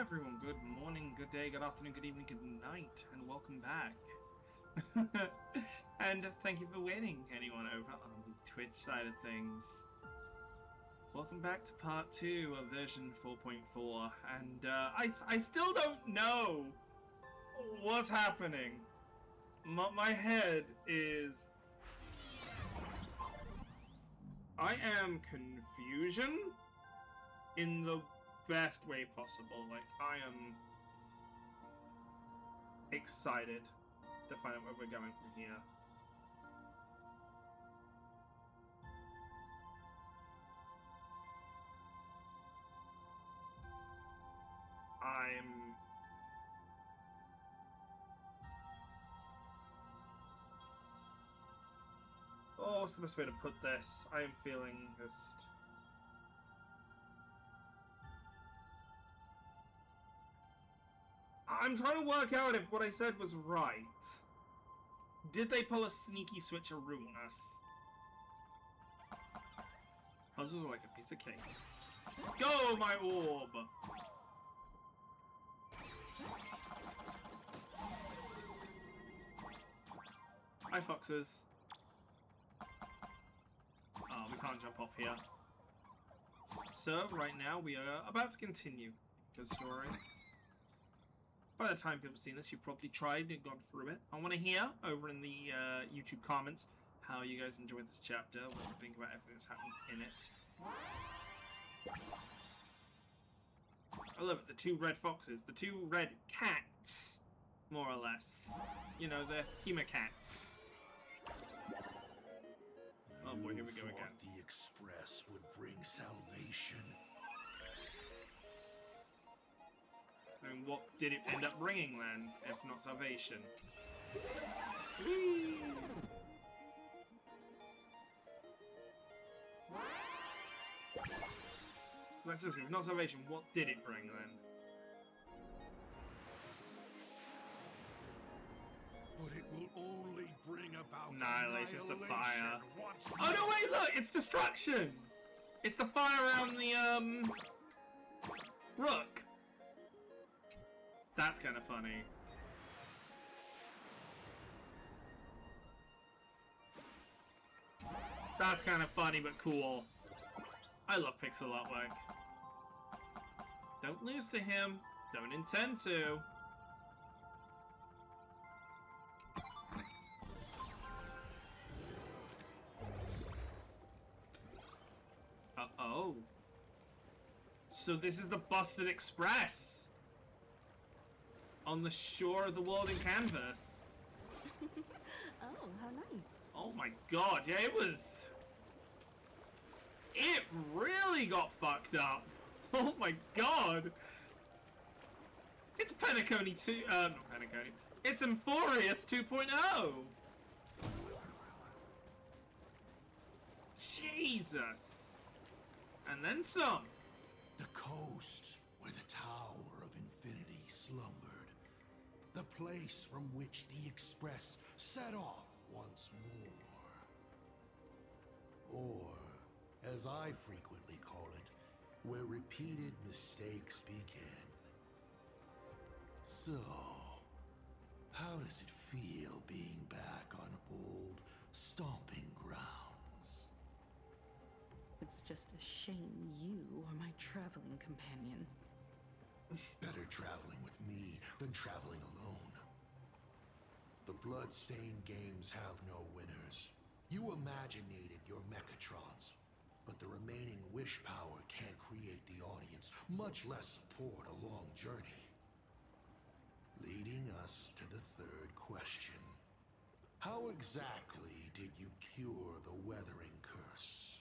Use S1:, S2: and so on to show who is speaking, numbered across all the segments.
S1: everyone, good morning, good day, good afternoon, good evening, good night, and welcome back. And thank you for waiting, anyone over on the Twitch side of things. Welcome back to part 2 of version 4.4, and I still don't know what's happening. My head is... I am confusion in the best way possible. Like, I am excited to find out where we're going from here. Oh, what's the best way to put this? I am feeling just... I'm trying to work out if what I said was right. Did they pull a sneaky switcheroo on us? Puzzles are like a piece of cake. Go, my orb! Hi, foxes. Oh, we can't jump off here. So, right now, we are about to continue the story. By the time people have seen this, you've probably tried and gone through it. I want to hear, over in the YouTube comments, how you guys enjoyed this chapter, what you think about everything that's happened in it. I love it, the two red foxes, the two red cats, more or less. You know, the Hemacats. Oh boy, here we go again.
S2: The express would bring salvation.
S1: And what did it end up bringing then, if not salvation? Whee! Let's see, if not salvation, what did it bring then?
S2: But it will only bring about
S1: Annihilation, it's a fire. Oh no, wait, look, it's destruction! It's the fire around the, Rook. That's kind of funny. That's kind of funny, but cool. I love pixel artwork. Don't lose to him. Don't intend to. Uh-oh. So this is the busted express. On the shore of the world in canvas.
S3: Oh, how nice.
S1: Oh my god, yeah, it was... It really got fucked up. Oh my god. It's Penacony 2... not Penacony. It's Emphorius 2.0. Jesus. And then some.
S2: The coast where the Tower of Infinity slumbered. The place from which the Express set off once more. Or, as I frequently call it, where repeated mistakes begin. So, how does it feel being back on old stomping grounds?
S3: It's just a shame you are my traveling companion.
S2: Better traveling with me than traveling alone. The blood-stained games have no winners. You imaginated your Mechatrons, but the remaining wish power can't create the audience, much less support a long journey. Leading us to the third question. How exactly did you cure the weathering curse?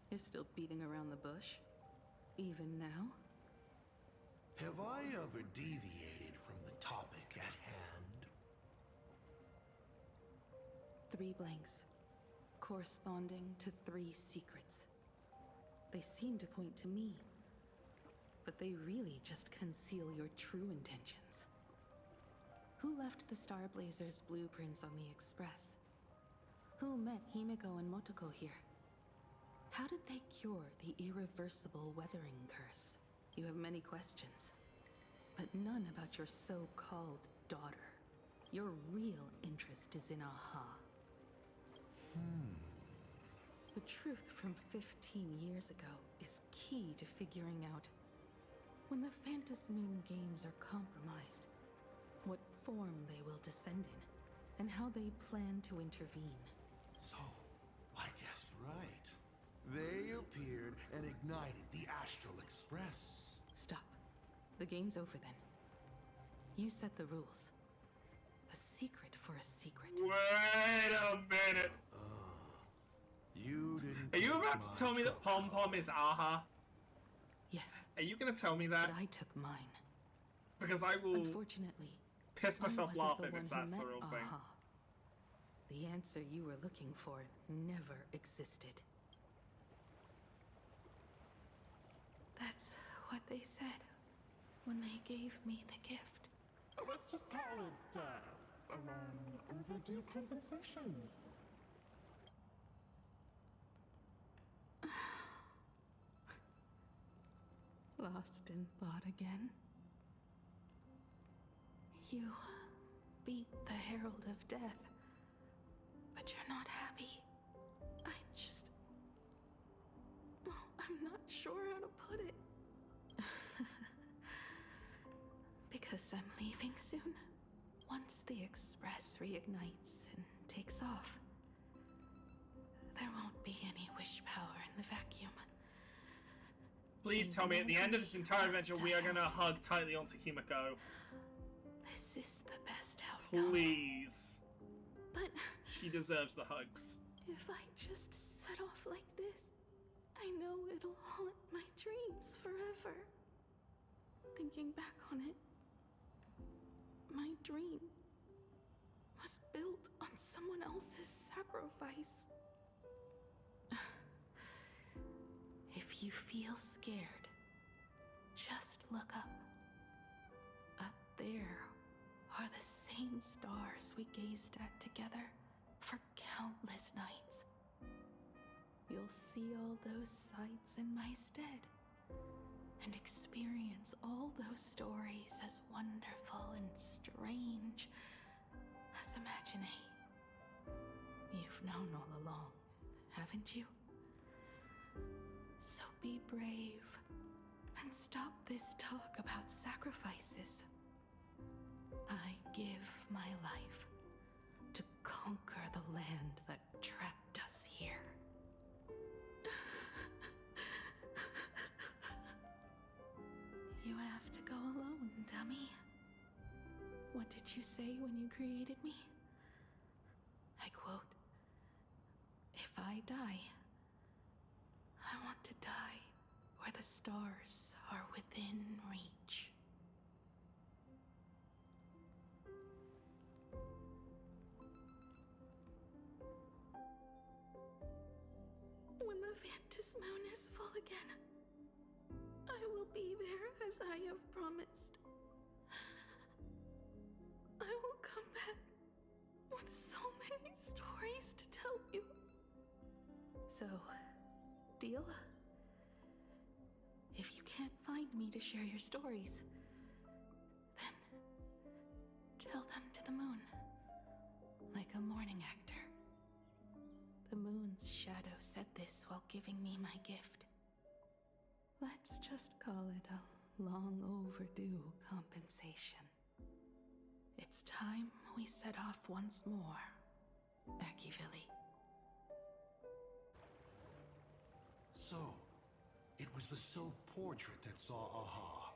S3: You're still beating around the bush? Even now?
S2: Have I ever deviated from the topic at hand?
S3: 3 blanks, corresponding to 3 secrets. They seem to point to me, but they really just conceal your true intentions. Who left the Star Blazers' blueprints on the Express? Who met Himeko and Motoko here? How did they cure the irreversible weathering curse? You have many questions, but none about your so-called daughter. Your real interest is in Aha. The truth from 15 years ago is key to figuring out when the Phantas Moon games are compromised, what form they will descend in, and how they plan to intervene.
S2: So, I guessed right. They appeared and ignited the Astral Express.
S3: Stop. The game's over then. You set the rules. A secret for a secret.
S1: Wait a minute.
S2: You didn't.
S1: Are you
S2: take
S1: about
S2: my
S1: to tell me that
S2: truck.
S1: Pom Pom is Aha?
S3: Yes,
S1: Are you gonna tell me that?
S3: but I took mine.
S1: Because I will
S3: Unfortunately,
S1: piss
S3: I
S1: myself
S3: wasn't
S1: laughing
S3: the one
S1: if that's
S3: who
S1: the
S3: met
S1: real thing.
S3: Aha. The answer you were looking for never existed. That's what they said when they gave me the gift.
S4: Let's just call it, a long overdue compensation.
S3: Lost in thought again? You beat the Herald of Death, but you're not happy. I'm not sure how to put it. Because I'm leaving soon. Once the Express reignites and takes off, there won't be any wish power in the vacuum.
S1: Please tell me at the end of this entire adventure we are gonna hug tightly onto Kimiko.
S3: This is the best outcome.
S1: Please.
S3: But
S1: She deserves the hugs.
S3: if I just set off like this, I know it'll haunt my dreams forever. Thinking back on it, my dream was built on someone else's sacrifice. If you feel scared, just look up. Up there are the same stars we gazed at together for countless nights. You'll see all those sights in my stead, and experience all those stories as wonderful and strange as Imagine. You've known all along, haven't you? So be brave and stop this talk about sacrifices. I give my life to conquer the land that trapped us here. You have to go alone, dummy. What did you say when you created me? I quote, "If I die, I want to die where the stars are within reach." When the Phantas Moon is full again, I will be there as I have promised. I will come back with so many stories to tell you. So, deal? If you can't find me to share your stories, then tell them to the moon, like a morning actor. The moon's shadow said this while giving me my gift. Let's just call it a long overdue compensation. It's time we set off once more, Akivilli.
S2: So, it was the self-portrait that saw Aha.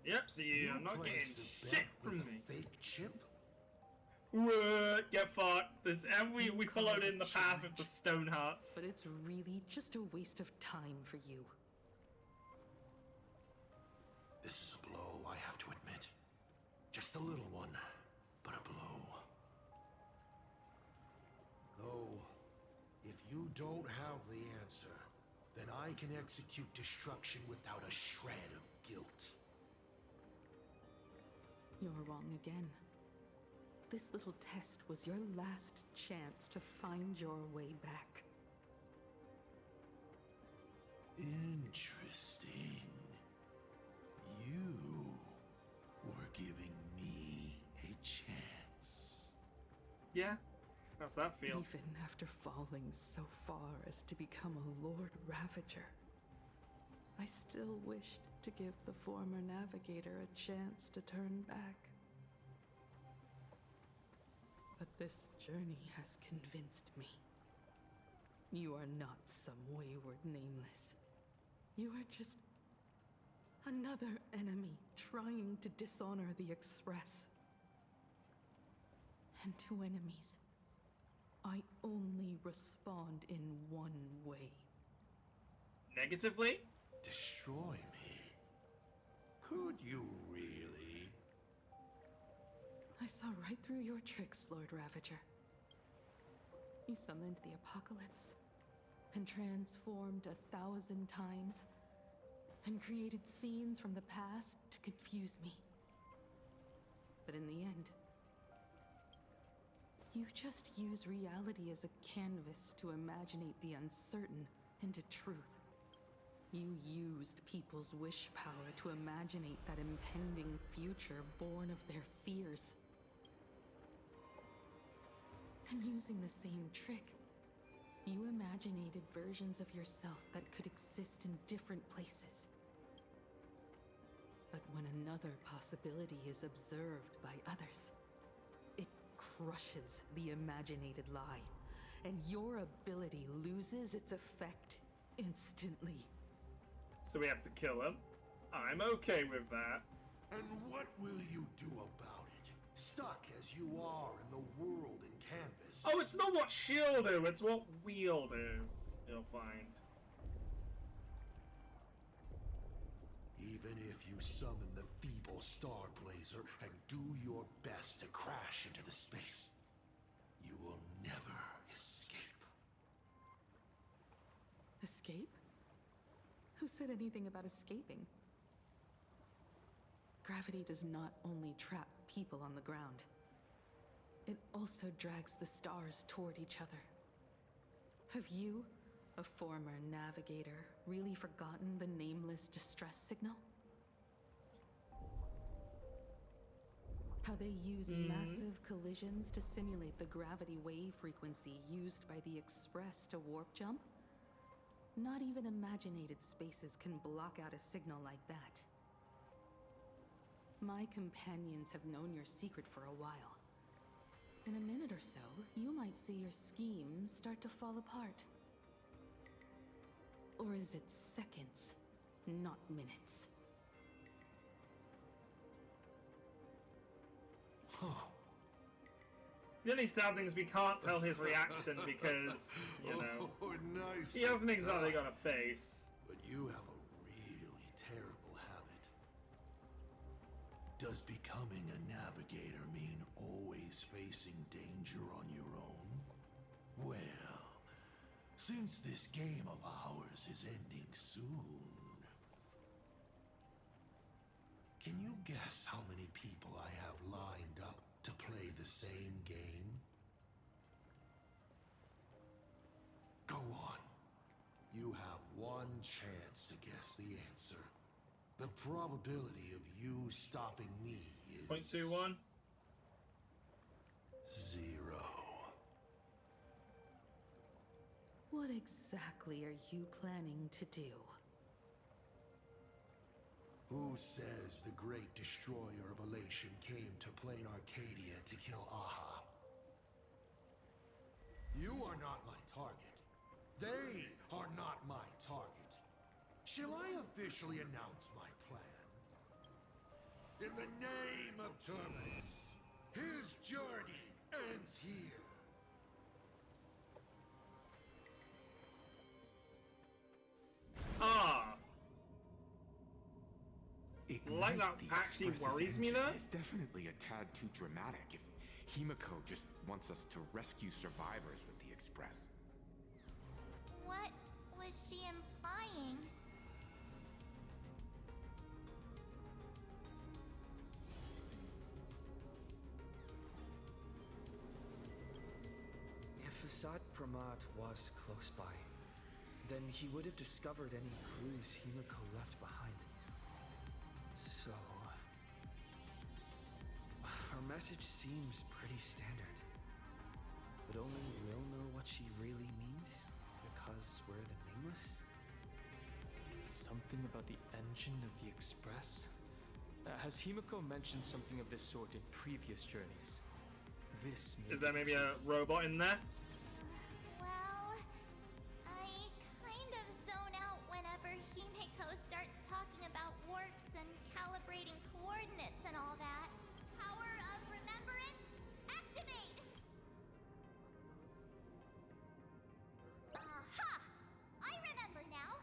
S1: Yep, see, I'm not
S2: placed
S1: getting
S2: a
S1: shit
S2: bet
S1: from
S2: with a
S1: me.
S2: fake chimp?
S1: What? Get fucked. And we followed in the path of the stone hearts.
S3: But it's really just a waste of time for you.
S2: This is a blow, I have to admit. Just a little one, but a blow. Though, if you don't have the answer, then I can execute destruction without a shred of guilt.
S3: You're wrong again. This little test was your last chance to find your way back.
S2: Interesting.
S1: Yeah? How's that feel?
S3: Even after falling so far as to become a Lord Ravager, I still wished to give the former navigator a chance to turn back. But this journey has convinced me. You are not some wayward nameless. You are just another enemy trying to dishonor the Express. And to enemies, I only respond in one way.
S1: Negatively?
S2: Destroy me? Could you really?
S3: I saw right through your tricks, Lord Ravager. You summoned the apocalypse, and transformed 1,000 times, and created scenes from the past to confuse me. But in the end, you just use reality as a canvas to imaginate the uncertain into truth. You used people's wish power to imaginate that impending future born of their fears. And using the same trick, you imaginated versions of yourself that could exist in different places. But when another possibility is observed by others, it crushes the imaginated lie, and your ability loses its effect instantly.
S1: So we have to kill him? I'm okay with that.
S2: And what will you do about it? Stuck as you are in the world in canvas.
S1: Oh, it's not what she'll do, it's what we'll do. You'll find.
S2: Even if you summon the feeble Star Blazer and do your best to crash into the space, you will never escape.
S3: Escape? Who said anything about escaping? Gravity does not only trap people on the ground, it also drags the stars toward each other. Have you, a former navigator, really forgotten the nameless distress signal? How they use massive collisions to simulate the gravity wave frequency used by the Express to warp jump? Not even imaginated spaces can block out a signal like that. My companions have known your secret for a while. In a minute or so, you might see your scheme start to fall apart. Or is it seconds, not minutes?
S1: The only sad thing is we can't tell his reaction because, you know,
S2: Oh, nice.
S1: he hasn't exactly got a face.
S2: But you have a really terrible habit. Does becoming a navigator mean always facing danger on your own? Well, since this game of ours is ending soon, can you guess how many people I have lined up to play the same game? Go on. You have one chance to guess the answer. The probability of you stopping me is
S1: 0.21.
S2: 0.
S3: What exactly are you planning to do?
S2: Who says the great destroyer of Elation came to plain Arcadia to kill Aha? You are not my target. They are not my target. Shall I officially announce my plan? In the name of Terminus, his journey ends here.
S1: Ah, like that
S5: The
S1: actually
S5: Express's
S1: worries me
S5: engine
S1: though.
S5: is definitely a tad too dramatic if Himiko just wants us to rescue survivors with the Express.
S6: What was she implying?
S7: If Assad Pramat was close by, then he would have discovered any clues Himiko left behind. So... her message seems pretty standard. but only we'll know what she really means because we're the Nameless?
S8: Something about the engine of the Express? Has Himiko mentioned something of this sort in previous journeys? This may
S1: Is there maybe a robot in there?
S6: Well, I kind of zone out whenever Himeko starts talking about warps and calibrating coordinates and all that. Power of remembrance, activate! Aha! I remember now!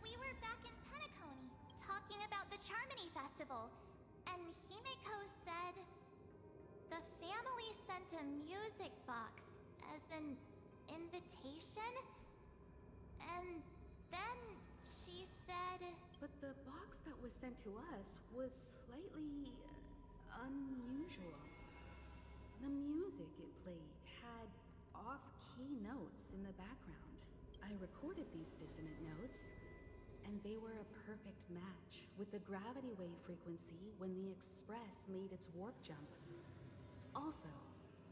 S6: We were back in Penacony, talking about the Charmony Festival, and Himeko said the family sent a music box as an invitation, and then she said...
S3: But the box that was sent to us was slightly unusual. The music it played had off-key notes in the background. I recorded these dissonant notes, and they were a perfect match with the gravity wave frequency when the Express made its warp jump. Also,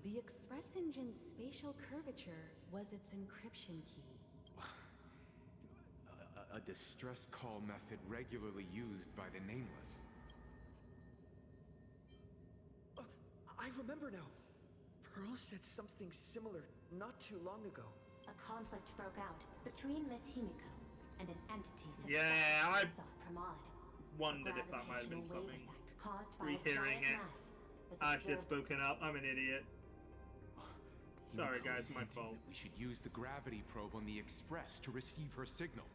S3: the Express engine's spatial curvature was its encryption key.
S5: A distress call method regularly used by the Nameless.
S7: I remember now. Pearl said something similar not too long ago.
S9: A conflict broke out between Miss Himiko and an entity suspected
S1: Yeah, I
S9: of Pramod.
S1: wondered if that might have been
S9: Gravitational
S1: something.
S9: wave effect caused by a
S1: Rehearing
S9: giant
S1: it.
S9: mass was
S1: I should have
S9: observed.
S1: spoken up. I'm an idiot. Sorry,
S5: Himiko
S1: guys,
S5: is
S1: my
S5: hinting
S1: fault.
S5: that we should use the gravity probe on the Express to receive her signal.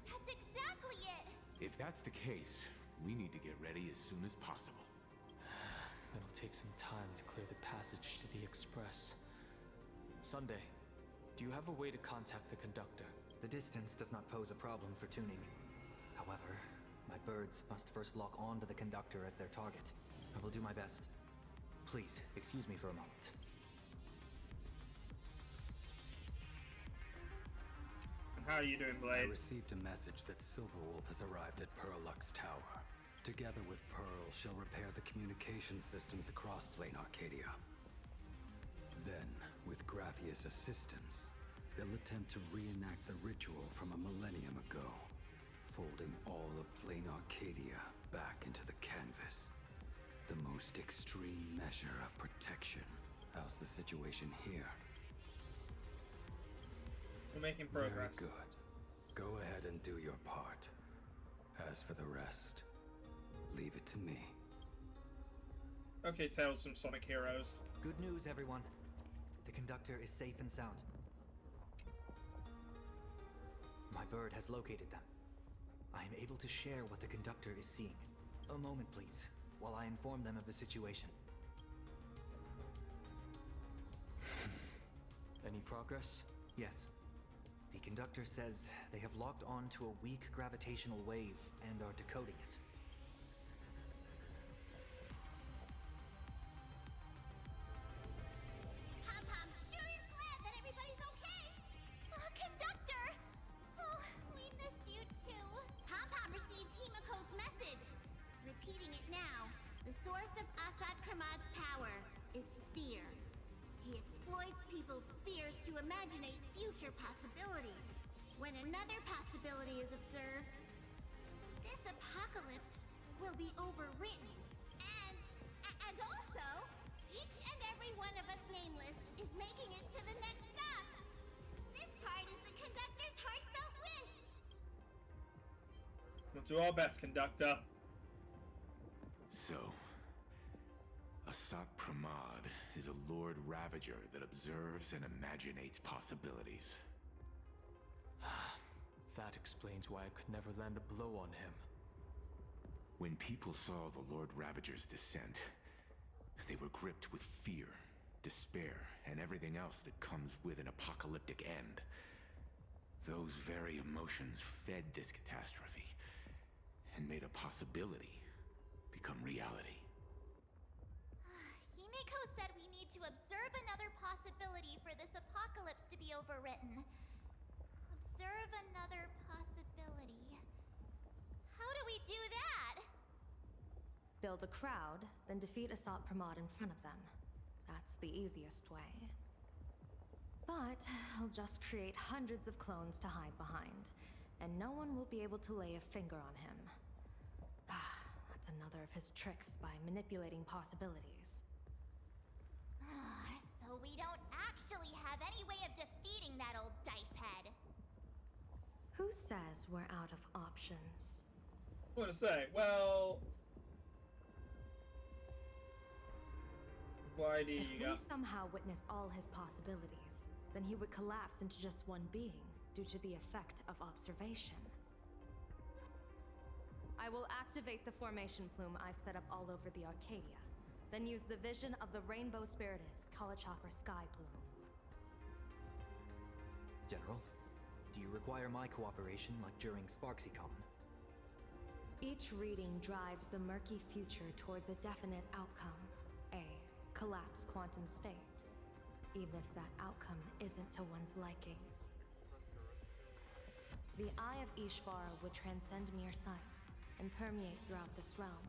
S6: That's exactly it!
S5: If that's the case, we need to get ready as soon as possible.
S8: It'll take some time to clear the passage to the Express. Sunday, do you have a way to contact the conductor?
S7: The distance does not pose a problem for tuning. However, my birds must first lock on to the conductor as their target. I will do my best. Please, excuse me for a moment.
S1: And how are you doing,
S10: I
S1: Blade?
S10: received a message that Silverwolf has arrived at Pearlux Tower. Together with Pearl, she'll repair the communication systems across Plain Arcadia. Then, with Graphia's assistance, they'll attempt to reenact the ritual from a millennium ago, folding all of Plain Arcadia back into the canvas. The most extreme measure of protection. How's the situation here?
S1: We're making progress.
S10: Very good. Go ahead and do your part. As for the rest, leave it to me.
S1: Okay, Tales from Sonic Heroes.
S7: Good news, everyone. The conductor is safe and sound. My bird has located them. I am able to share what the conductor is seeing. A moment, please, while I inform them of the situation.
S8: Any progress?
S7: Yes. The conductor says they have locked on to a weak gravitational wave and are decoding it.
S6: Pom-Pom sure is glad that everybody's okay! Conductor! Oh, we missed you too. Pom-Pom received Himiko's message. Repeating it now. The source of Assad Kramad's power is fear. He exploits people's fears to imaginate future possibilities. When another possibility is observed, this apocalypse will be overwritten. And also, each and every one of us Nameless is making it to the next stop. This part is the conductor's heartfelt wish.
S1: We'll do our best, conductor.
S5: So, Asat Pramod is a Lord Ravager that observes and imaginates possibilities.
S8: That explains why I could never land a blow on him.
S5: When people saw the Lord Ravager's descent, they were gripped with fear, despair, and everything else that comes with an apocalyptic end. Those very emotions fed this catastrophe and made a possibility become reality.
S6: Himiko said we need to observe another possibility for this apocalypse to be overwritten. Observe another possibility. How do we do that?
S9: Build a crowd, then defeat Asat Pramod in front of them. That's the easiest way.
S11: But he'll just create hundreds of clones to hide behind, and no one will be able to lay a finger on him. That's another of his tricks by manipulating possibilities.
S6: So we don't actually have any way of defeating that old dice head.
S11: Who says we're out of options?
S1: What to say? Well, why do
S11: If
S1: you
S11: we
S1: go?
S11: somehow witness all his possibilities, then he would collapse into just one being due to the effect of observation. I will activate the formation plume I've set up all over the Arcadia, then use the vision of the Rainbow Spiritus Kalachakra Sky Plume.
S7: General, do you require my cooperation like during SparksyCon?
S11: Each reading drives the murky future towards a definite outcome, a collapsed quantum state, even if that outcome isn't to one's liking. The Eye of Ishvara would transcend mere sight and permeate throughout this realm.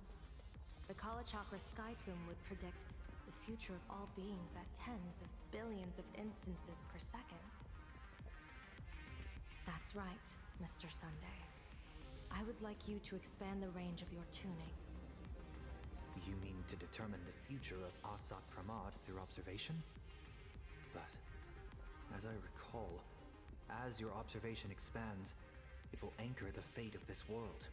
S11: The Kalachakra Sky Plume would predict the future of all beings at tens of billions of instances per second. That's right, Mr. Sunday. I would like you to expand the range of your tuning.
S7: You mean to determine the future of Asat Pramad through observation? But, as I recall, as your observation expands, it will anchor the fate of this world.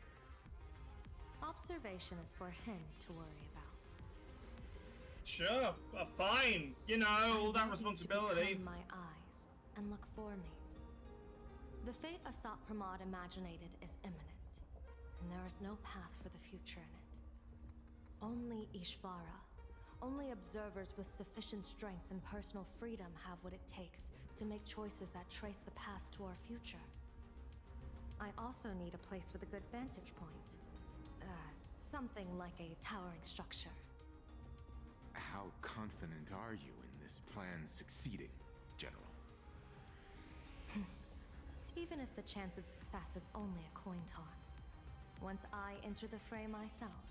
S11: Observation is for him to worry about.
S1: Sure, fine. You know, all that responsibility.
S11: Become my eyes and look for me. The fate Asat Pramad imaginated is imminent, and there is no path for the future in it. Only Ishvara, only observers with sufficient strength and personal freedom have what it takes to make choices that trace the path to our future. I also need a place with a good vantage point. Something like a towering structure.
S5: How confident are you in this plan succeeding, General?
S11: Even if the chance of success is only a coin toss, once I enter the fray myself,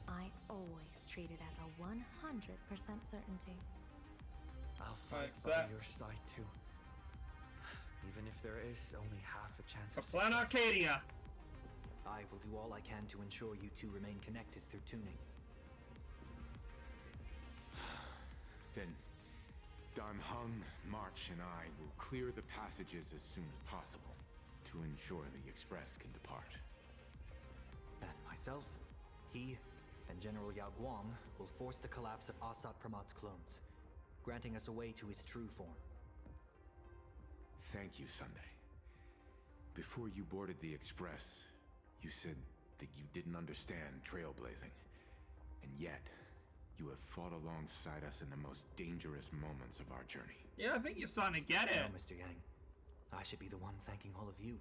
S11: I always treat it as a 100% certainty.
S8: I'll fight by your side too. Even if there is only half a chance of
S1: Plan Arcadia!
S7: I will do all I can to ensure you two remain connected through tuning.
S5: Then, Dan Heng, March, and I will clear the passages as soon as possible to ensure the Express can depart.
S7: And myself, he, and General Yao Guang will force the collapse of Asat Pramad's clones, granting us a way to his true form.
S5: Thank you, Sunday. Before you boarded the Express, you said that you didn't understand trailblazing. And yet, you have fought alongside us in the most dangerous moments of our journey.
S1: Yeah, I think you're starting to get it.
S7: No, Mr. Yang. I should be the one thanking all of you.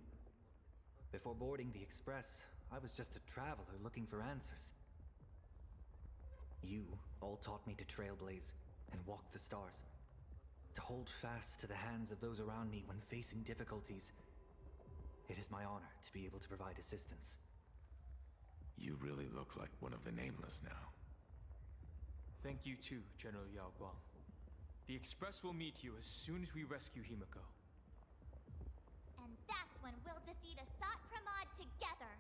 S7: Before boarding the Express, I was just a traveler looking for answers. You all taught me to trailblaze and walk the stars. To hold fast to the hands of those around me when facing difficulties. It is my honor to be able to provide assistance.
S5: You really look like one of the Nameless now.
S8: Thank you too, General Yao Guang. The Express will meet you as soon as we rescue Himiko.
S6: And that's when we'll defeat Asat Pramad together.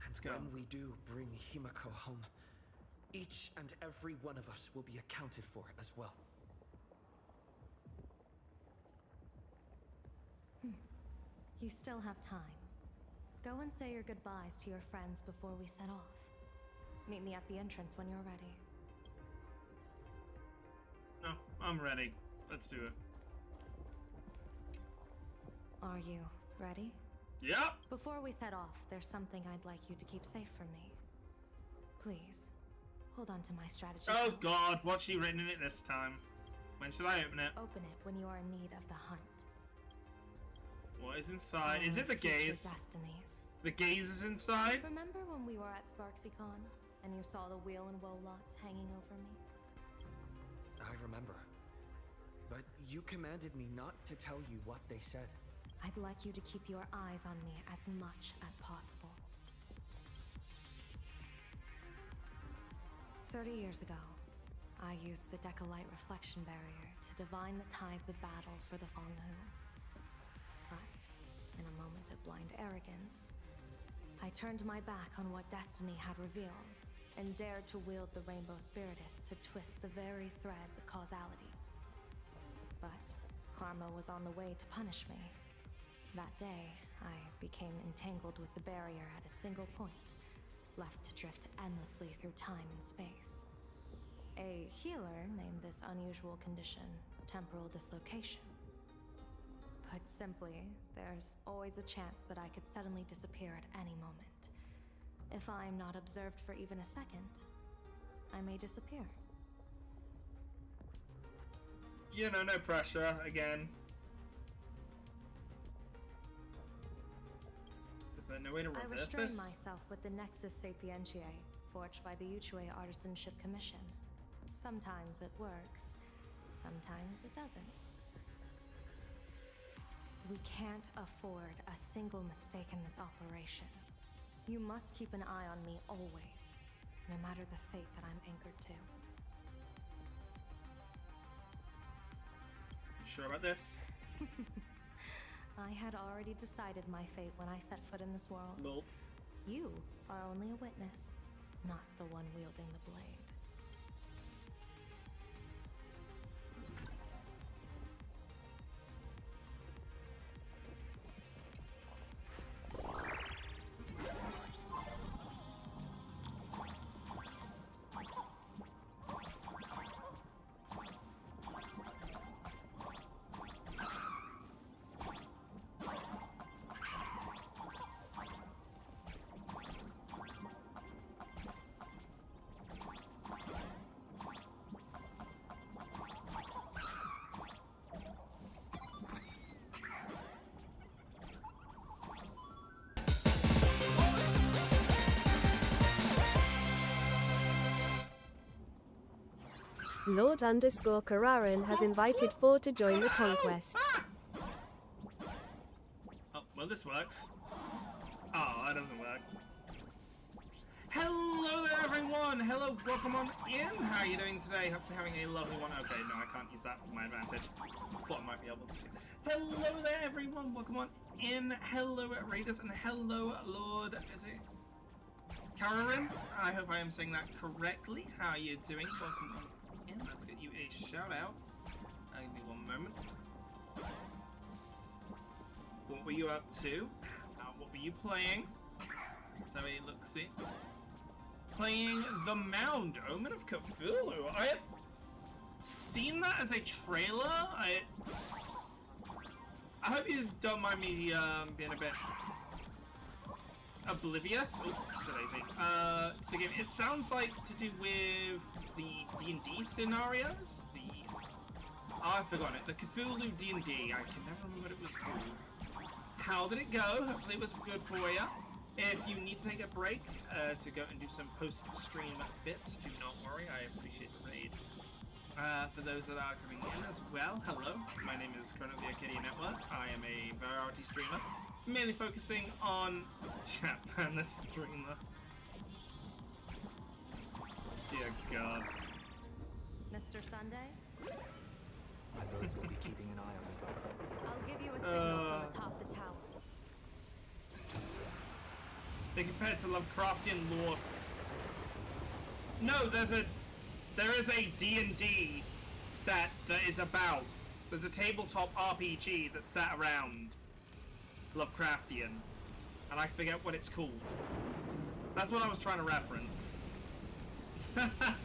S1: Let's go.
S12: When we do bring Himiko home, each and every one of us will be accounted for as well.
S11: You still have time. Go and say your goodbyes to your friends before we set off. Meet me at the entrance when you're ready.
S1: No, I'm ready. Let's do it.
S11: Are you ready?
S1: Yep.
S11: Before we set off, there's something I'd like you to keep safe from me. Please, hold on to my strategy.
S1: Oh
S11: now.
S1: God, what's she written in it this time? When should I open it?
S11: Open it when you are in need of the hunt.
S1: What is inside?
S11: Our
S1: Is it the
S11: future
S1: gaze?
S11: Destinies.
S1: The gaze is inside?
S11: Remember when we were at SparksyCon and you saw the wheel and woe lots hanging over me?
S12: I remember. But you commanded me not to tell you what they said.
S11: I'd like you to keep your eyes on me as much as possible. 30 years ago, I used the Decalite reflection barrier to divine the tides of battle for the Fonghu. But, in a moment of blind arrogance, I turned my back on what destiny had revealed, and dared to wield the Rainbow Spiritus to twist the very threads of causality. But karma was on the way to punish me. That day, I became entangled with the barrier at a single point, left to drift endlessly through time and space. A healer named this unusual condition temporal dislocation. Put simply, there's always a chance that I could suddenly disappear at any moment. If I'm not observed for even a second, I may disappear.
S1: You know, no pressure, again. Is there no way to
S11: I
S1: reverse
S11: restrain
S1: this?
S11: myself with the Nexus Sapientiae, forged by the Yuchue Artisanship Commission. Sometimes it works, sometimes it doesn't. We can't afford a single mistake in this operation. You must keep an eye on me always, no matter the fate that I'm anchored to.
S1: You sure about this?
S11: I had already decided my fate when I set foot in this world.
S1: Nope.
S11: You are only a witness, not the one wielding the blade.
S13: Lord_Kararan has invited 4 to join the conquest.
S1: Oh, well, this works. Oh, that doesn't work. Hello there, everyone! Hello, welcome on in! How are you doing today? Hope you're having a lovely one. Okay, no, I can't use that for my advantage. Thought I might be able to. Hello there, everyone! Welcome on in. Hello, Raiders, and hello, Lord... Is it... Kararan? I hope I am saying that correctly. How are you doing? Welcome on in. Let's get you a shout-out. Give me one moment. What were you up to? What were you playing? Let's have a look-see. Playing The Mound, Omen of Cthulhu. I have seen that as a trailer. I hope you don't mind me being a bit oblivious. Oh, so lazy. To begin, it sounds like to do with the D&D scenarios. I've forgotten it. The Cthulhu D&D. I can never remember what it was called. How did it go? Hopefully it was good for you. If you need to take a break to go and do some post-stream bits, do not worry. I appreciate the raid. For those that are coming in as well, hello. My name is Chrono of the Arcadia Network. I am a variety streamer, mainly focusing on Japan, the streamer. Dear God.
S11: Mr. Sunday?
S7: My birds will be keeping an eye on you both.
S11: I'll give you a signal from atop the tower.
S1: They compared to Lovecraftian lore. No, there is a D&D set that is about. There's a tabletop RPG that's set around Lovecraftian, and I forget what it's called. That's what I was trying to reference.
S7: I'm afraid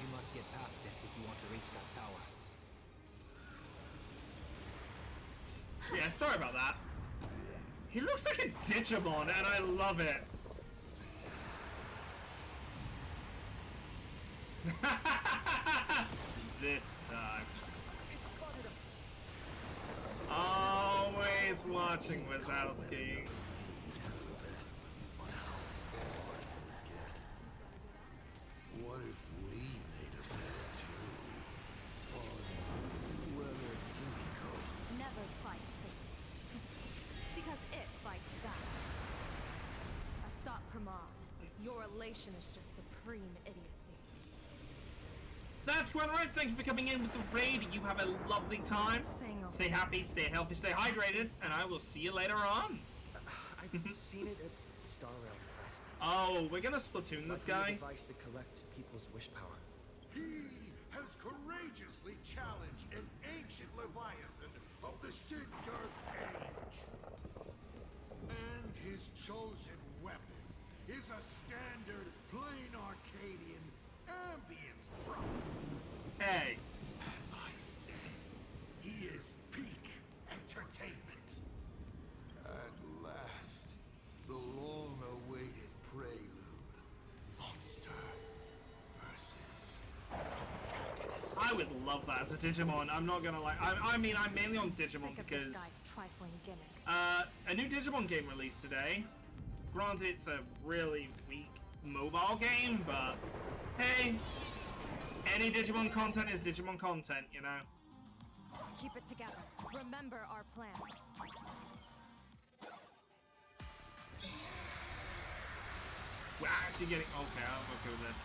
S7: you must get past it if you want to reach that tower.
S1: Yeah, sorry about that. He looks like a Digimon, and I love it. This time.
S12: It spotted us.
S1: Always watching Wazowski.
S2: What if we made a bet too? On whether Himiko...
S11: Never fight fate. Because it fights back. Asat Pramod, your elation is just supreme idiocy.
S1: That's quite right. Thank you for coming in with the raid. You have a lovely time. Stay happy, stay healthy, stay hydrated, and I will see you later on.
S12: I've seen it at Star Rail Fest.
S1: Oh, we're gonna Splatoon this guy.
S12: A device that collects people's wish power.
S2: He has courageously challenged an ancient Leviathan of the Sinter Age. And his chosen weapon is a standard plain Arcadian ambience prop.
S1: Hey.
S2: As I said, he is peak entertainment. At last, the long-awaited prelude. Monster versus protagonist.
S1: I would love that as a Digimon. I'm not gonna lie. I mean, I'm mainly on Digimon because a new Digimon game released today. Granted, it's a really weak mobile game, but hey, any Digimon content is Digimon content, you know?
S11: Keep it together. Remember our plan.
S1: We're actually getting... Okay, I'm okay with this.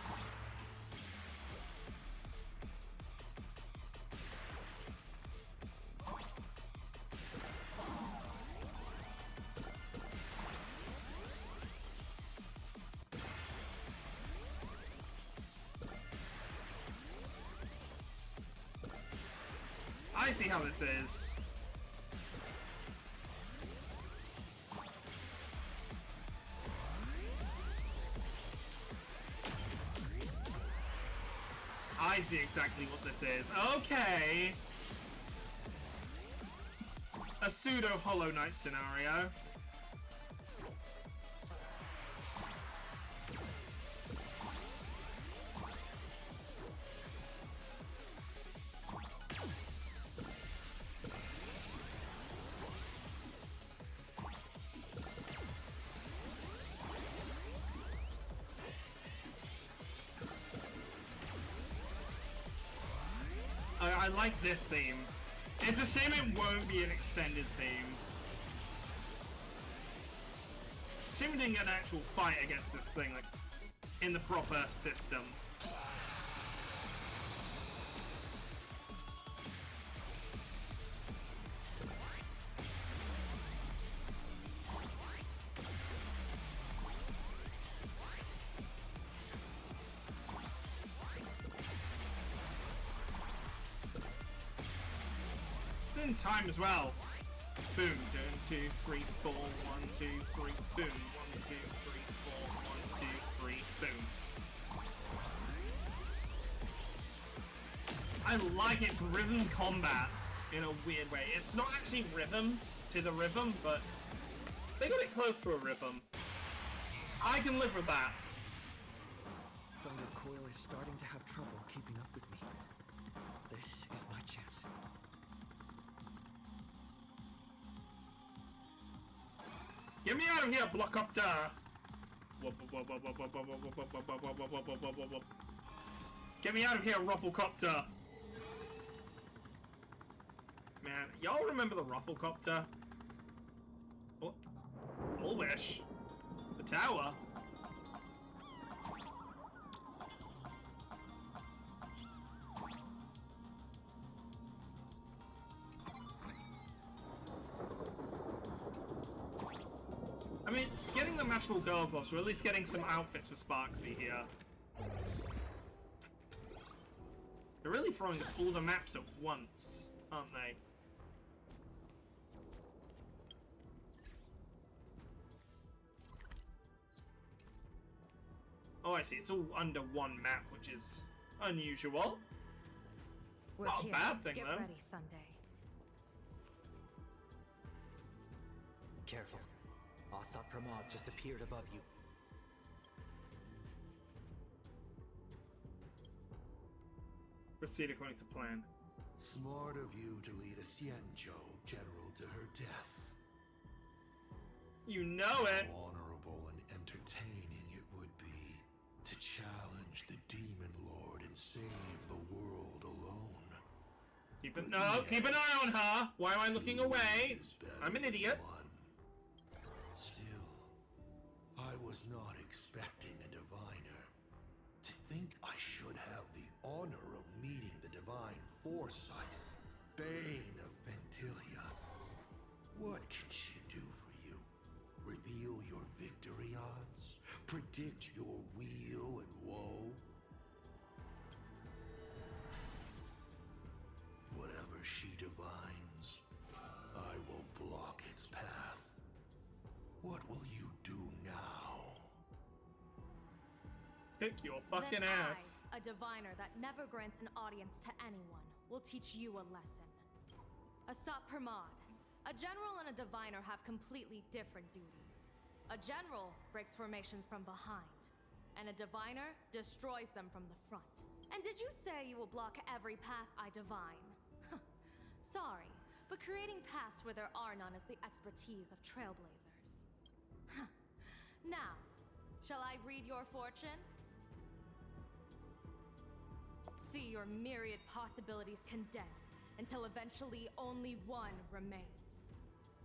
S1: I see how this is. I see exactly what this is. Okay. A pseudo Hollow Knight scenario. I like this theme. It's a shame it won't be an extended theme. Shame we didn't get an actual fight against this thing, like, in the proper system. In time as well. Boom, 1, 2, 3, 4, 1, 2, 3, boom, 1, 2, 3, 4, 1, 2, 3, boom. I like its rhythm combat in a weird way. It's not actually rhythm to the rhythm, but they got it close to a rhythm. I can live with that.
S12: Thunder Coil is starting to have trouble keeping up with me. This is my chance.
S1: Get me out of here, Blockopter! Get me out of here, Rufflecopter! Man, y'all remember the Rufflecopter? Oh, Full Wish. The tower. I mean, getting the magical girl gloves, or at least getting some outfits for Sparksy here. They're really throwing us all the maps at once, aren't they? Oh, I see. It's all under one map, which is unusual.
S11: We're
S1: Not a
S11: here.
S1: bad thing,
S11: Get
S1: though.
S11: ready, Sunday.
S7: Careful. Asat Pramod just appeared above you.
S1: Proceed according to plan.
S2: Smart of you to lead a Xianzhou general to her death.
S1: You know it.
S2: Honorable and entertaining it would be to challenge the Demon Lord and save the world alone.
S1: Keep an keep an eye on her. Why am I looking away? I'm an idiot.
S2: Still, I was not expecting a diviner. To think I should have the honor of divine foresight, bane of Ventilia. What can she do for you? Reveal your victory odds? Predict your weal and woe? Whatever she divines, I will block its path. What will you do now?
S1: Kick your fucking
S11: Then
S1: ass.
S11: I, a diviner that never grants an audience to anyone, will teach you a lesson. Asat Pramod, a general and a diviner have completely different duties. A general breaks formations from behind, and a diviner destroys them from the front. And did you say you will block every path I divine? Sorry, but creating paths where there are none is the expertise of trailblazers. Now, shall I read your fortune? See your myriad possibilities condensed until eventually only one remains.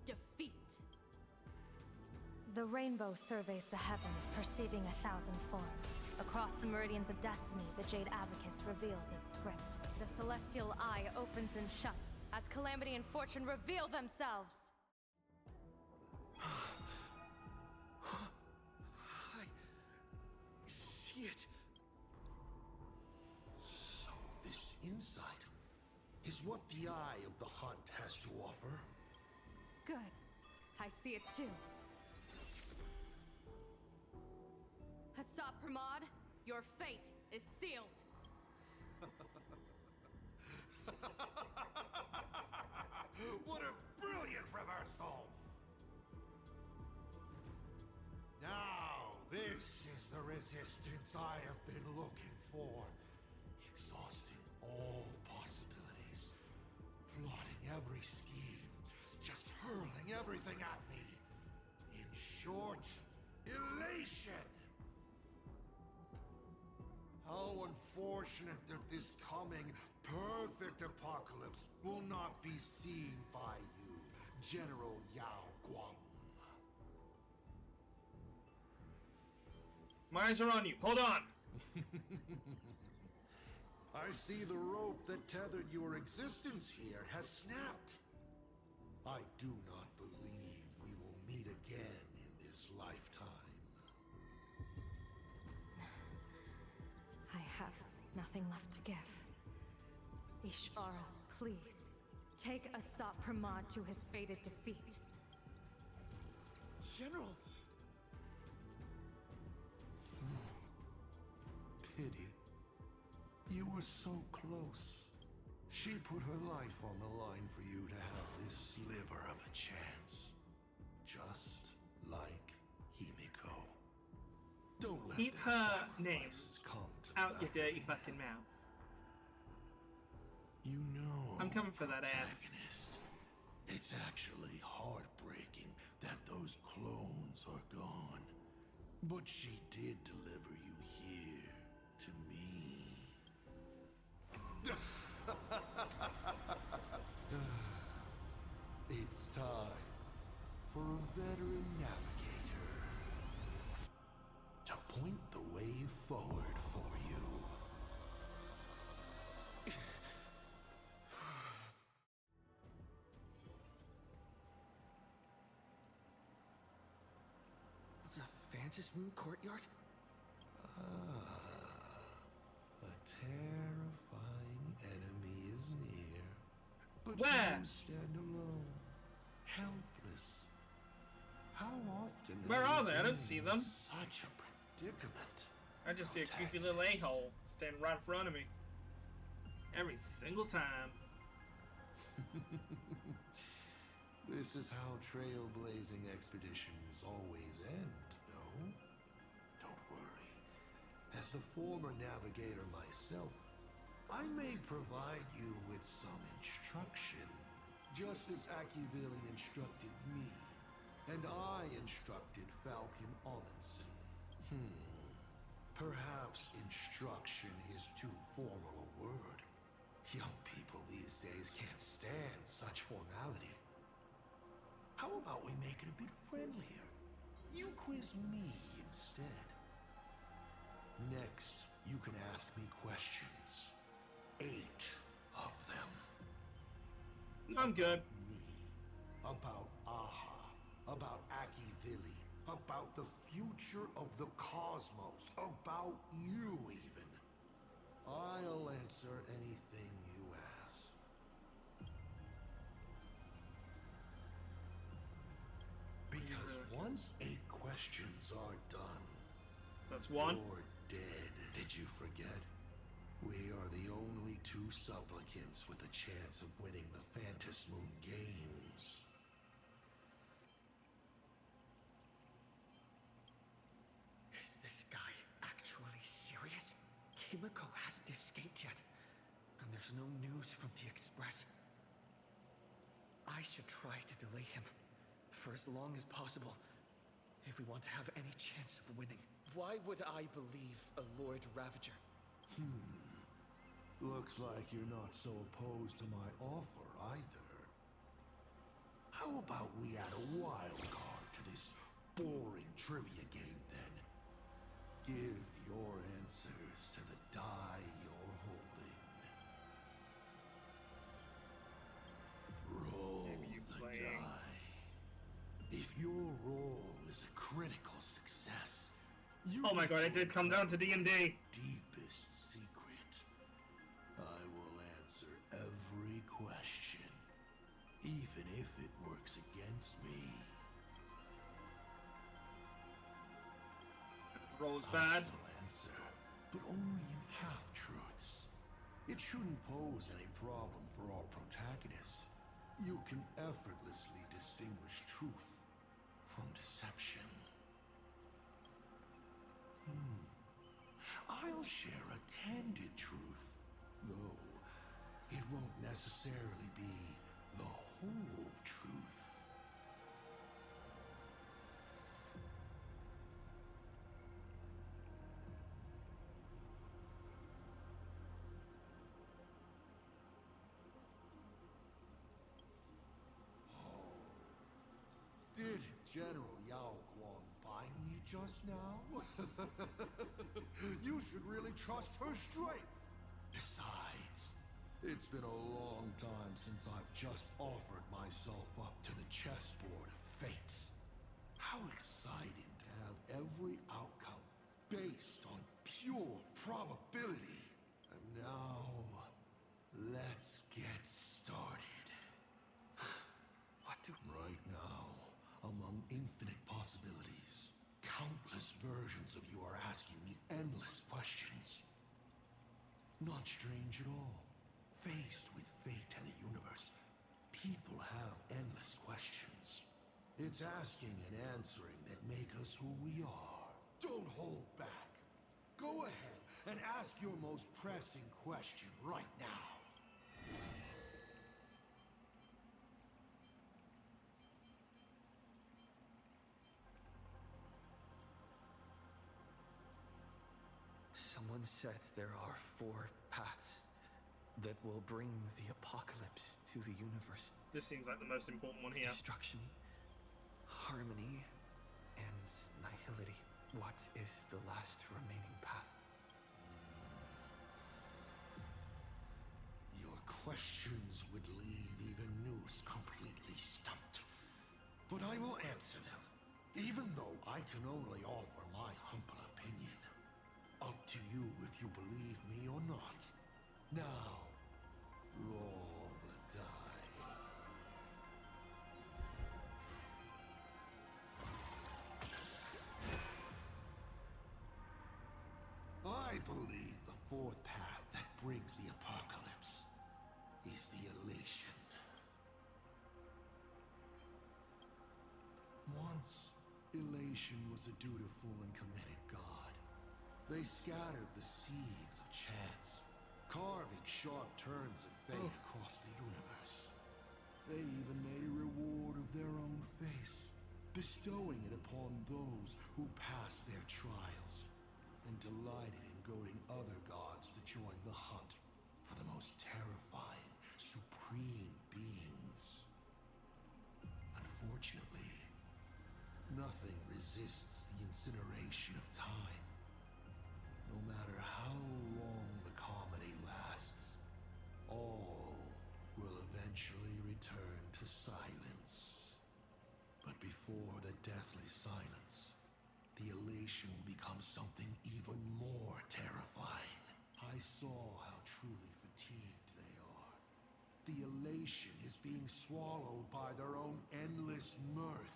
S11: Defeat. The rainbow surveys the heavens, perceiving 1,000 forms. Across the meridians of destiny, the Jade Abacus reveals its script. The celestial eye opens and shuts as calamity and fortune reveal themselves.
S12: I see it.
S2: So this insight is what the Eye of the Hunt has to offer?
S11: Good. I see it too. Asat Pramod, your fate is sealed.
S2: What a brilliant reversal! Now, this is the resistance I have been looking for. Exhausting all possibilities. Plotting every scheme. Just hurling everything at me. In short, elation! How unfortunate that this coming perfect apocalypse will not be seen by you, General Yao Guang.
S1: My eyes are on you. Hold on.
S2: I see the rope that tethered your existence here has snapped. I do not believe we will meet again in this lifetime.
S11: I have nothing left to give. Ishvara, please, take Asat Pramod to his fated defeat.
S12: General!
S2: Pity. You were so close. She put her life on the line for you to have this sliver of a chance. Just like Himiko. Don't let
S1: Keep
S2: their
S1: her name
S2: sacrifices come to
S1: out your
S2: nothing.
S1: dirty fucking mouth.
S2: You know,
S1: I'm coming for that ass.
S2: protagonist, it's actually heartbreaking that those clones are gone. But she did deliver you here to me. It's time for a veteran navigator to point the way forward for you.
S12: The Vantage Moon Courtyard?
S2: A terrifying enemy is near. But
S1: Where?
S2: you stand alone, helpless. How often
S1: Where
S2: have
S1: are
S2: you
S1: they? I
S2: been
S1: don't see
S2: in
S1: them.
S2: Such a predicament.
S1: I just see a goofy little a-hole standing right in front of me. Every single time.
S2: This is how trailblazing expeditions always end, no? Don't worry. As the former navigator myself, I may provide you with some instruction, just as Akivili instructed me, and I instructed Falcon Amundsen. Perhaps instruction is too formal a word. Young people these days can't stand such formality. How about we make it a bit friendlier? You quiz me instead. Next, you can ask me questions. 8 of them.
S1: I'm good.
S2: Me, about Aha, about Akivili, about the future of the cosmos, about you even. I'll answer anything you ask. Because once 8 questions are done,
S1: that's one.
S2: You're dead. Did you forget? We are the only 2 supplicants with a chance of winning the Phantas Moon Games.
S12: Is this guy actually serious? Himiko hasn't escaped yet, and there's no news from the Express. I should try to delay him for as long as possible if we want to have any chance of winning. Why would I believe a Lord Ravager?
S2: Looks like you're not so opposed to my offer either. How about we add a wild card to this boring trivia game then? Give your answers to the die you're holding. Roll the die. If your roll is a critical success, you
S1: oh my god, it did come down to D&D.
S2: Deepest secret. I will answer every question, even if it works against me.
S1: Rolls
S2: I
S1: bad.
S2: still answer, but only in half-truths. It shouldn't pose any problem for our protagonist. You can effortlessly distinguish truth from deception. I'll share a candid truth, though it won't necessarily be the whole truth. Did General Yao Guang bind me just now? You should really trust her strength. Besides, it's been a long time since I've just offered myself up to the chessboard of fates. How exciting to have every outcome based on pure probability. And now, let's get started.
S12: What do...
S2: Right now, among infinite possibilities, countless versions of you are asking me endless questions. Not strange at all. Faced with fate and the universe, people have endless questions. It's asking and answering that make us who we are. Don't hold back. Go ahead and ask your most pressing question right now.
S12: Someone said there are 4 paths that will bring the apocalypse to the universe.
S1: This seems like the most important one here.
S12: Destruction, harmony, and nihility. What is the last remaining path?
S2: Your questions would leave even Noose completely stumped. But I will answer them, even though I can only offer my humble opinion. Up to you if you believe me or not. Now, roll the die. I believe the 4th path that brings the apocalypse is the elation. Once, elation was a dutiful and committed god. They scattered the seeds of chance, carving sharp turns of fate across the universe. They even made a reward of their own face, bestowing it upon those who passed their trials, and delighted in goading other gods to join the hunt for the most terrifying, supreme beings. Unfortunately, nothing resists the incineration of time. No matter how long the comedy lasts, all eventually return to silence. But before the deathly silence, the elation will become something even more terrifying. I saw how truly fatigued they are. The elation is being swallowed by their own endless mirth.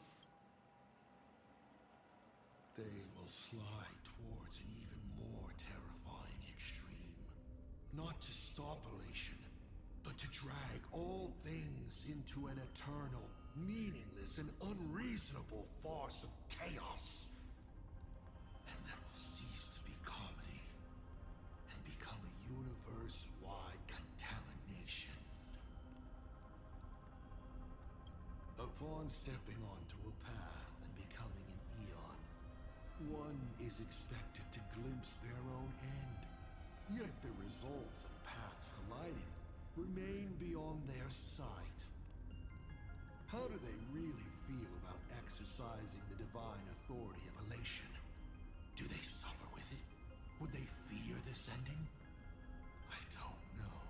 S2: They will slide towards an even more terrifying extreme. Not to stop elation, but to drag all things into an eternal, meaningless, and unreasonable farce of chaos. And that will cease to be comedy and become a universe-wide contamination. Upon stepping onto a path and becoming an eon, one is expected to glimpse their own end. Yet the results of paths colliding remain beyond their sight. How do they really feel about exercising the divine authority of elation? Do they suffer with it? Would they fear this ending? I don't know.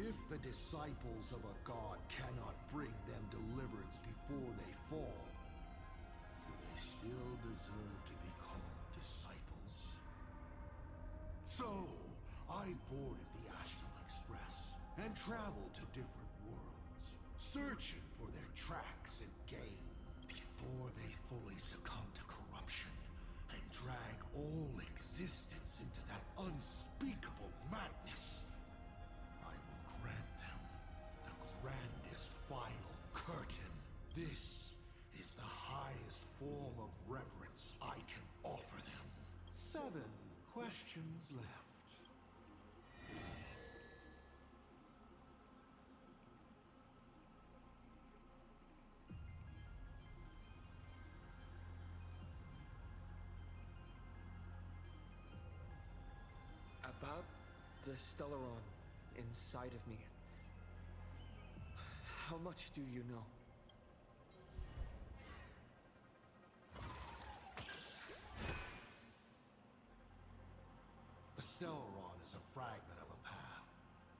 S2: If the disciples of a god cannot bring them deliverance before they fall, do they still deserve to be called disciples? So, I boarded the Astral Express and traveled to different worlds, searching for their tracks and gain before they fully succumb to corruption and drag all existence into that unspeakable madness. I will grant them the grandest final curtain. This is the highest form of reverence I can offer them. 7 questions left.
S12: About the Stellaron inside of me. How much do you know?
S2: The Stellaron is a fragment of a path,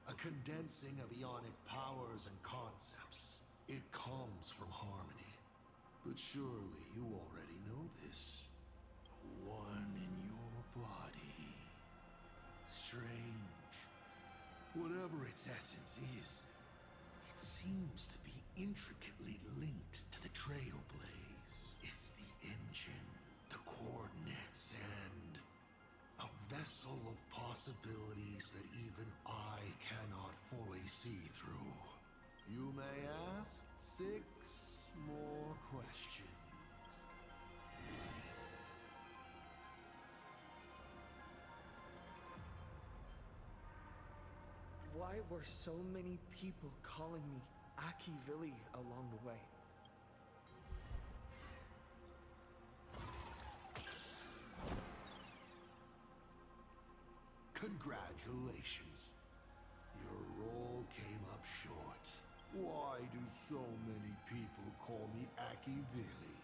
S2: a condensing of ionic powers and concepts. It comes from harmony. But surely you already know this. The one in your body. Strange. Whatever its essence is, it seems to be intricately linked to the Trailblaze. It's the engine, the coordinates, and a vessel of possibilities that even I cannot fully see through. You may ask 6 more questions.
S12: Why were so many people calling me Akivilli along the way?
S2: Congratulations. Your role came up short. Why do so many people call me Akivilli?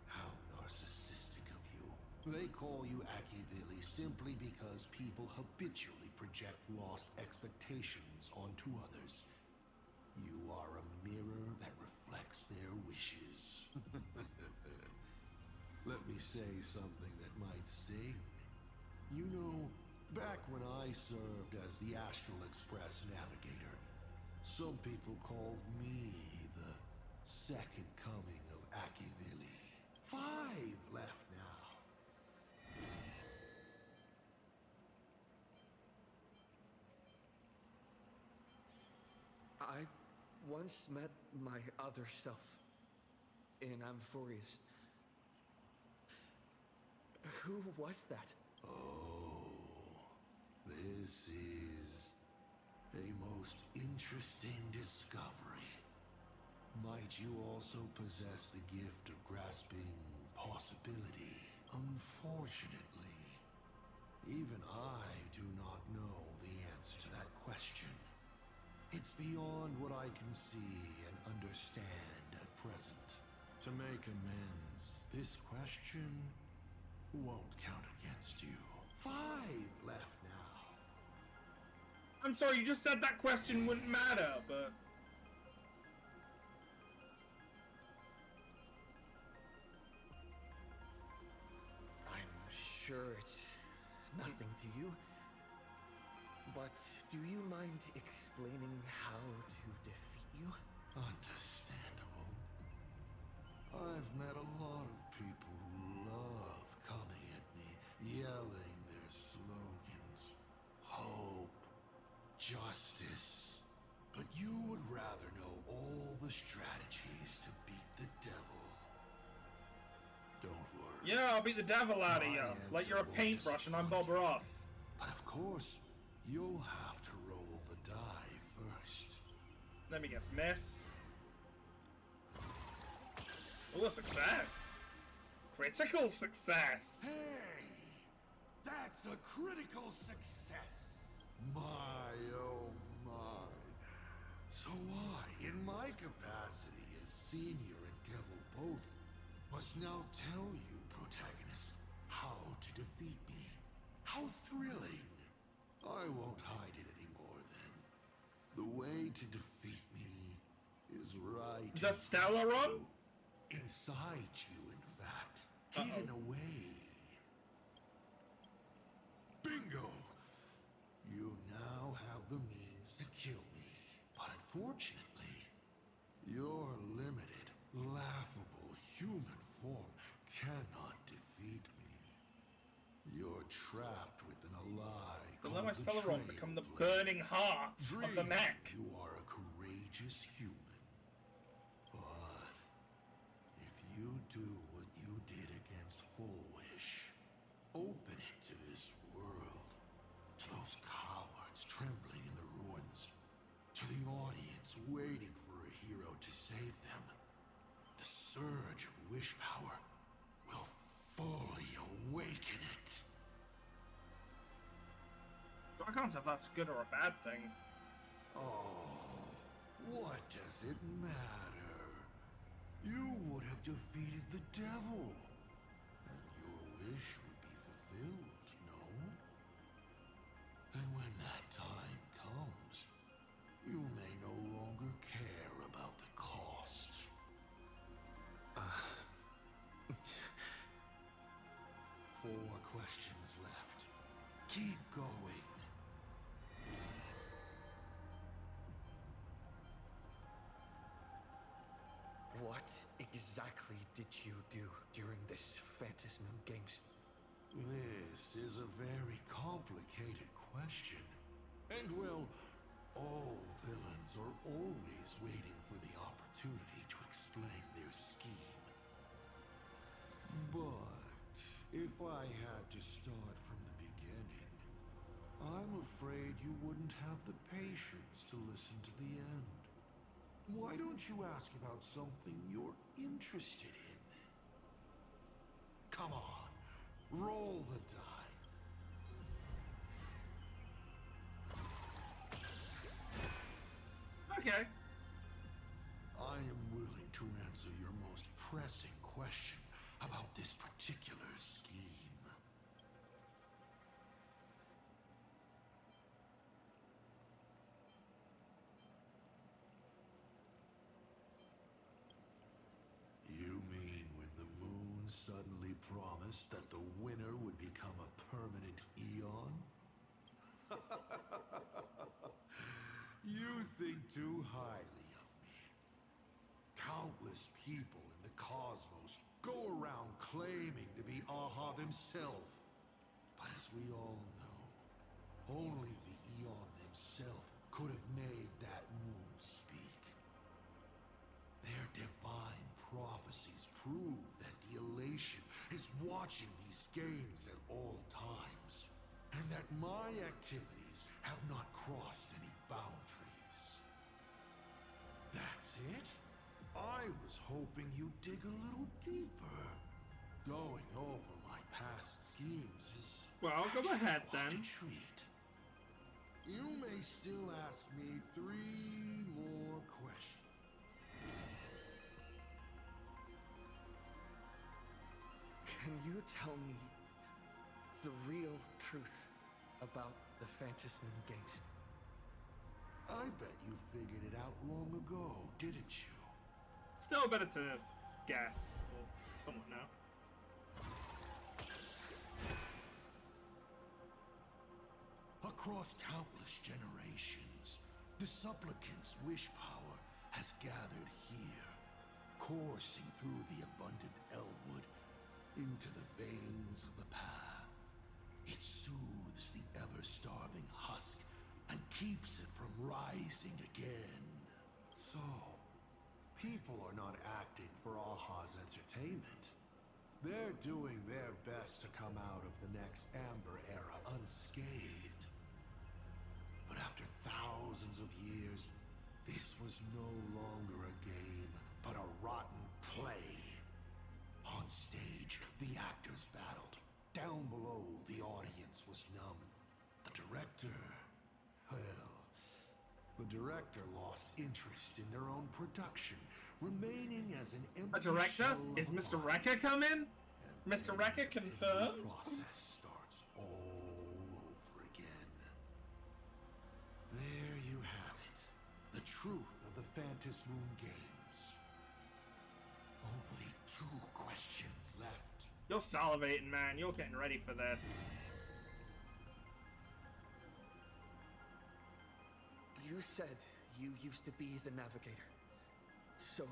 S2: How narcissistic of you. They call you Akivilli simply because people habitually project lost expectations onto others. You are a mirror that reflects their wishes. Let me say something that might sting. You know, back when I served as the Astral Express navigator, some people called me the second coming of Akivilli. 5 left now.
S12: I once met my other self in Amphorius. Who was that?
S2: Oh, this is a most interesting discovery. Might you also possess the gift of grasping possibility? Unfortunately, even I do not know the answer to that question. It's beyond what I can see and understand at present. To make amends, this question won't count against you. 5 left now.
S1: I'm sorry, you just said that question wouldn't matter, but...
S12: I'm sure it's nothing to you. But do you mind explaining how to defeat you?
S2: Understandable. I've met a lot of people who love coming at me, yelling their slogans. Hope, justice. But you would rather know all the strategies to beat the devil. Don't worry.
S1: Yeah, I'll beat the devil out of you. Like you're a paintbrush and I'm Bob Ross.
S2: But of course, you'll have to roll the die first.
S1: Let me guess, miss. Oh, success. Critical success.
S2: Hey! That's a critical success! My, oh my. So I, in my capacity as senior and devil both, must now tell you, protagonist, how to defeat me. How thrilling. I won't hide it anymore then. The way to defeat me is right.
S1: The Stellaron?
S2: Inside you, in fact. Hidden away. Bingo! You now have the means to kill me. But unfortunately, your limited, laughable human form cannot defeat me. You're trapped within a lie.
S1: Don't let my
S2: called
S1: Stellaron
S2: betrayal
S1: become the
S2: blade.
S1: burning heart of the
S2: Dream
S1: mech.
S2: You are a courageous human. But if you do what you did against Full Wish, open it to this world, to those cowards trembling in the ruins, to the audience waiting for a hero to save them, the surge of wish power will fully awaken it.
S1: I can't tell if that's good or a bad thing.
S2: Oh, what does it matter? You would have defeated the devil, and your wish would be fulfilled, no? And when that time comes, you may no longer care about the cost. 4 questions left. Keep going.
S12: What exactly did you do during this Phantasm Games?
S2: This is a very complicated question. And well, all villains are always waiting for the opportunity to explain their scheme. But if I had to start from the beginning, I'm afraid you wouldn't have the patience to listen to the end. Why don't you ask about something you're interested in? Come on, roll the die.
S1: Okay.
S2: I am willing to answer your most pressing question about this particular scheme. You mean when the moon suddenly promised that the winner would become a permanent eon? You think too highly of me. Countless people in the cosmos go around claiming to be Aha themselves. But as we all know, only the eon themselves could have made that moon speak. Their divine prophecies prove that the elation is watching these games at all times, and that my activities have not crossed any boundaries. That's it? I was hoping you'd dig a little deeper. Going over my past schemes is...
S1: Well, go ahead then.
S2: A treat. You may still ask me 3 more questions.
S12: Can you tell me the real truth about the Phantasm Games?
S2: I bet you figured it out long ago, didn't you?
S1: Still better to guess, or somewhat know.
S2: Across countless generations, the supplicant's wish power has gathered here, coursing through the abundant Elwood into the veins of the path. It soothes the ever-starving husk and keeps it from rising again. So, people are not acting for Aha's entertainment. They're doing their best to come out of the next Amber Era unscathed. But after thousands of years, this was no longer a game, but a rotten play. On stage, the actors battled. Down below, the audience was numb. The director... well... the director lost interest in their own production, remaining as an empty
S1: A director?
S2: shell of
S1: Is
S2: a
S1: Mr.
S2: body.
S1: Wrecker coming?
S2: And
S1: Mr.
S2: then
S1: Wrecker
S2: the
S1: confirmed?
S2: process starts all over again. There you have it. The truth of the Phantas Moon Games. Only 2 questions left.
S1: You're salivating, man. You're getting ready for this.
S12: You said you used to be the navigator. So,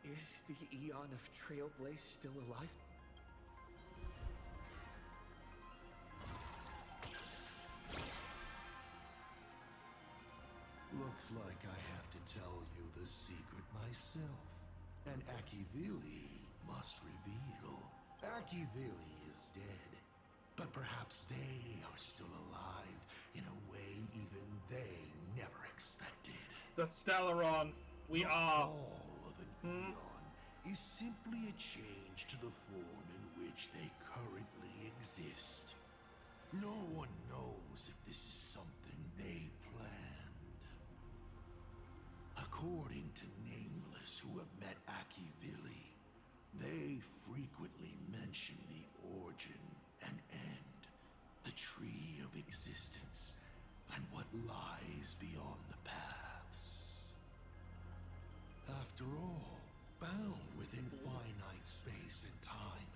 S12: is the Eon of Trailblaze still alive?
S2: Looks like I have to tell you the secret myself. And Akivili must reveal. Akivili is dead. But perhaps they are still alive in a way even they never expected.
S1: The Stellaron. We are.
S2: All of an eon is simply a change to the form in which they currently exist. No one knows if this is something they planned. According to Nameless, who have met Akivili, they frequently mention the origin and end, the tree of existence, and what lies beyond the paths. After all, bound within finite space and time,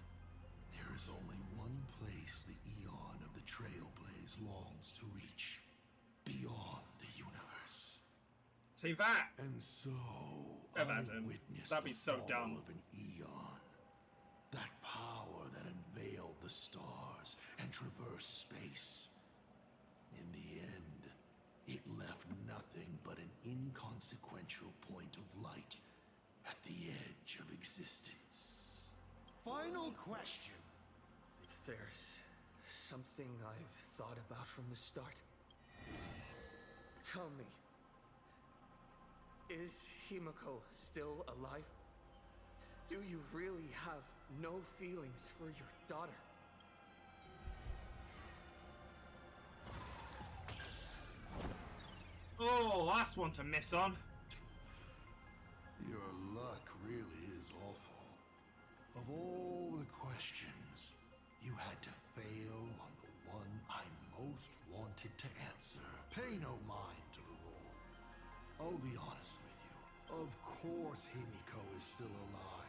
S2: there is only one place the Eon of the Trailblaze longs to reach, beyond the universe.
S1: See that?
S2: And so,
S1: Imagine.
S2: I witnessed
S1: That'd be
S2: the
S1: so
S2: fall
S1: dumb.
S2: of an eon. That power that unveiled the stars and traversed space. In the end, it left nothing but an inconsequential point of light at the edge of existence. Final question.
S12: There's something I've thought about from the start. Tell me, is Himiko still alive? Do you really have no feelings for your daughter?
S1: Oh, last one to miss on.
S2: Your luck really is awful. Of all the questions, you had to fail on the one I most wanted to answer. Pay no mind to the roll. I'll be honest with you. Of course Himiko is still alive.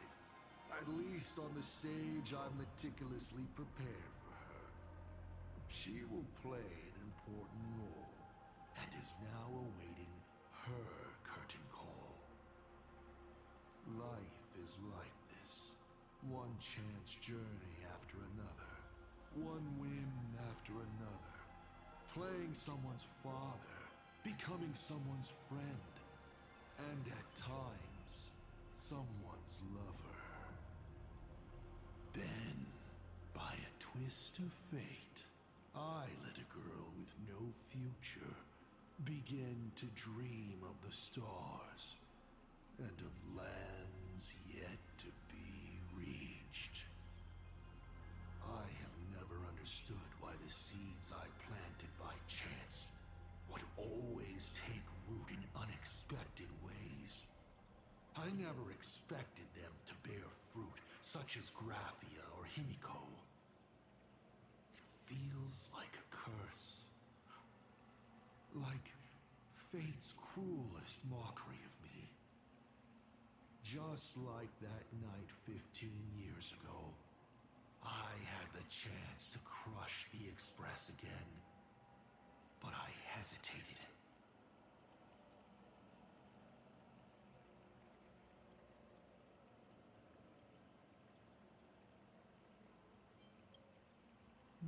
S2: At least on the stage I'm meticulously prepared for her. She will play an important role, and is now awaiting her curtain call. Life is like this. One chance journey after another. One win after another. Playing someone's father. Becoming someone's friend. And at times, someone's lover. Then, by a twist of fate, I let a girl with no future begin to dream of the stars and of lands yet to be reached. I have never understood why the seeds I planted by chance would always take root in unexpected ways. I never expected them to bear fruit such as Graphia or Himiko. It feels like a curse. Like fate's cruelest mockery of me. Just like that night 15 years ago, I had the chance to crush the Express again, but I hesitated.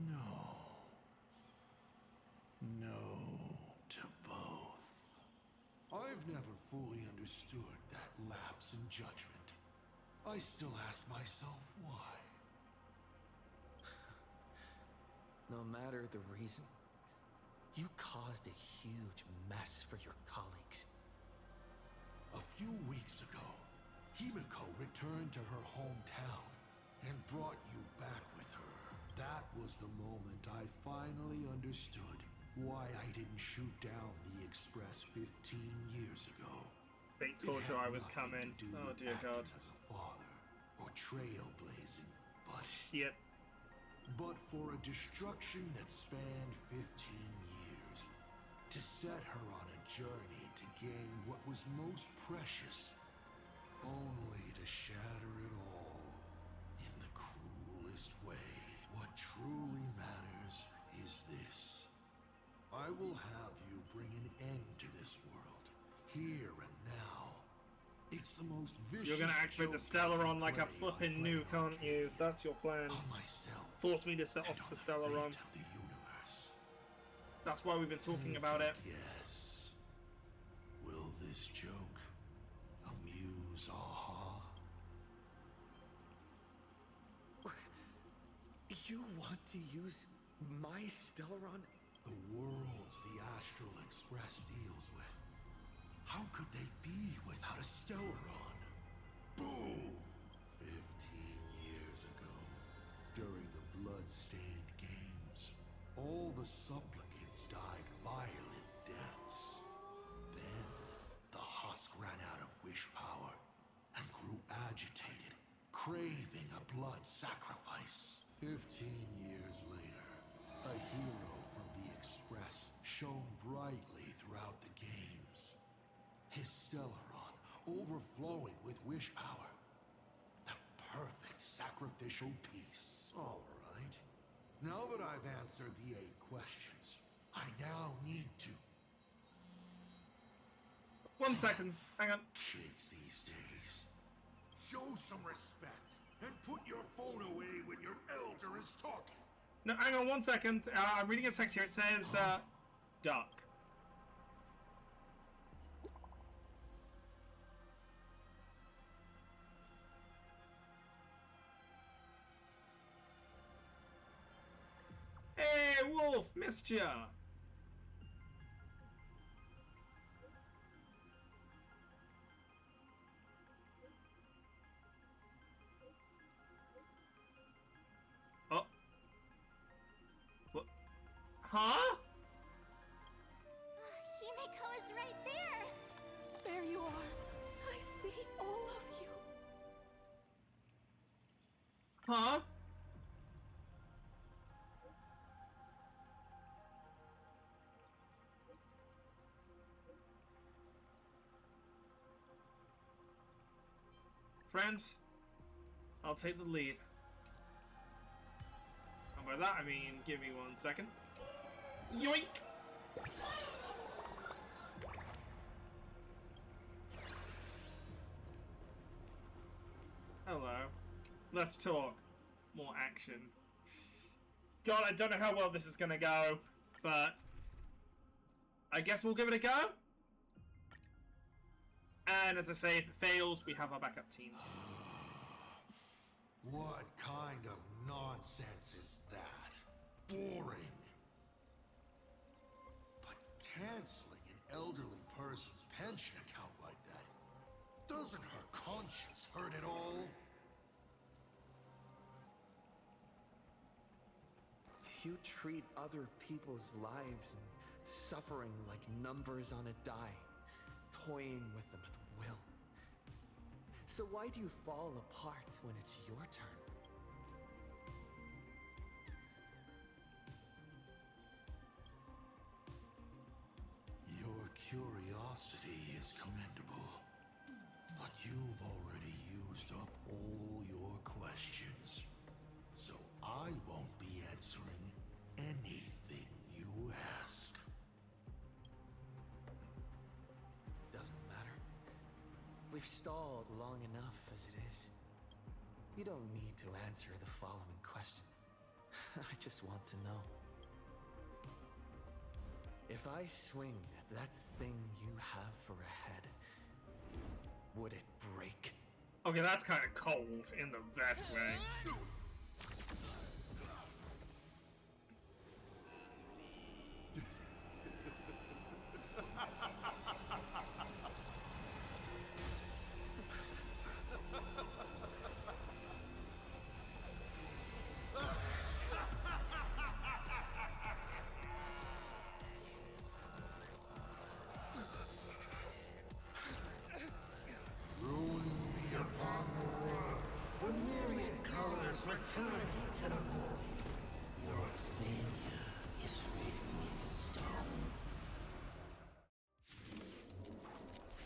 S2: No. No to both. I've never fully understood that lapse in judgment. I still ask myself why.
S12: No matter the reason, you caused a huge mess for your colleagues.
S2: A few weeks ago, Himiko returned to her hometown and brought you back with her. That was the moment I finally understood why I didn't shoot down the Express 15 years ago.
S1: Fate told you I was
S2: It had
S1: coming.
S2: nothing to do
S1: Oh
S2: with
S1: dear God.
S2: acting as a father or trailblazing, but
S1: Yep.
S2: but for a destruction that spanned 15 years, to set her on a journey to gain what was most precious, only to shatter it all in the cruelest way. What truly matters is this. I will have you bring an end to this world, here and now. It's the most vicious.
S1: You're gonna activate the Stellaron like a flippin' nuke, aren't you? That's your plan.
S2: On myself.
S1: Force me to set off the Stellaron.
S2: Of the universe.
S1: That's why we've been talking about it.
S2: Yes. Will this joke amuse Aha?
S12: You want to use my Stellaron?
S2: The worlds the Astral Express deals with. How could they be without a Stellaron? Boom! 15 years ago, during the blood-stained games, all the supplicants died violent deaths. Then, the husk ran out of wish power and grew agitated, craving a blood sacrifice. 15 years later, a hero from the Express shone brightly throughout the games. His Stellaron overflowing with wish power. The perfect sacrificial piece. All right. Now that I've answered the 8 questions, I now need to...
S1: 1 second. Hang on.
S2: Kids these days. Show some respect and put your phone away when your elder is talking.
S1: No, hang on 1 second. I'm reading a text here. It says, duck. Hey, Wolf, missed ya. Oh. What? Huh?
S6: Himiko is right there!
S3: There you are. I see all of you.
S1: Huh? Friends, I'll take the lead. And by that I mean, give me 1 second. Yoink! Hello. Let's talk. More action. God, I don't know how well this is gonna go, but I guess we'll give it a go. And as I say, if it fails, we have our backup teams.
S2: What kind of nonsense is that? Boring. But canceling an elderly person's pension account like that, doesn't her conscience hurt at all?
S12: You treat other people's lives and suffering like numbers on a die, toying with them at will. So why do you fall apart when it's your turn?
S2: You're curiosity is commendable, but you've already used up all your questions, so I won't be answering anything you ask.
S12: Doesn't matter. We've stalled long enough as it is. You don't need to answer the following question. I just want to know. If I swing at that thing you have for a head, would it break?
S1: Okay, that's kind of cold in the best way.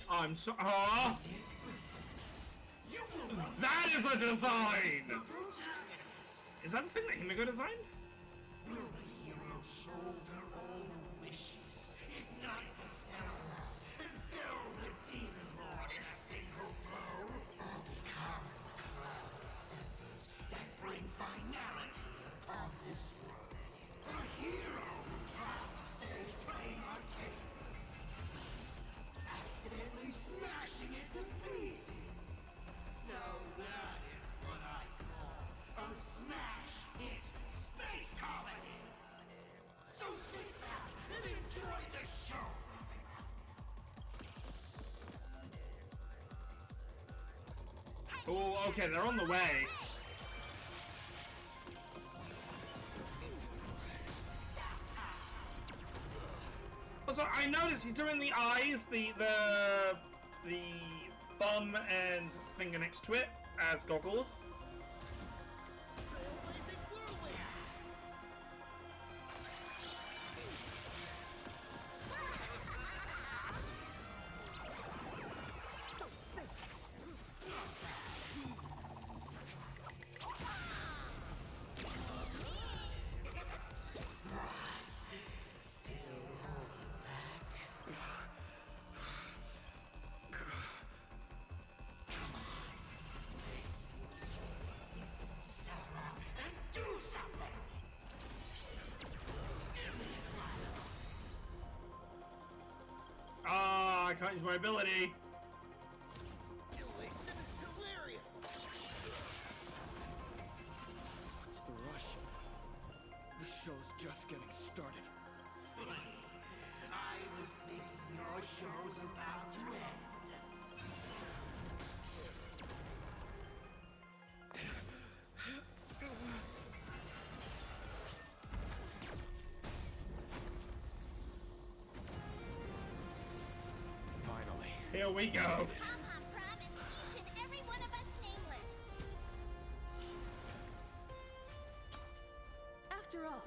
S1: I'm so. Oh! That is a design! Is that the thing that Himiko designed?
S2: Will the hero shoulder all the wishes, ignite the star, and fill the demon lord in a single blow? Or become the cloudless embers that bring finality upon this world? A hero who tried to save Plain Arcade, accidentally smashing it to pieces. Now that is what I call a smash hit space comedy. So sit back and enjoy the show.
S1: Oh, okay, they're on the way. Also, I noticed he's doing the eyes, the thumb and finger next to it as goggles. Ah, I can't use my ability.
S12: What's the rush? The show's just getting started.
S2: I was thinking your show's about to end.
S5: Finally.
S1: Here we go.
S6: Pom-Pom promised each and every one of us nameless.
S14: After all,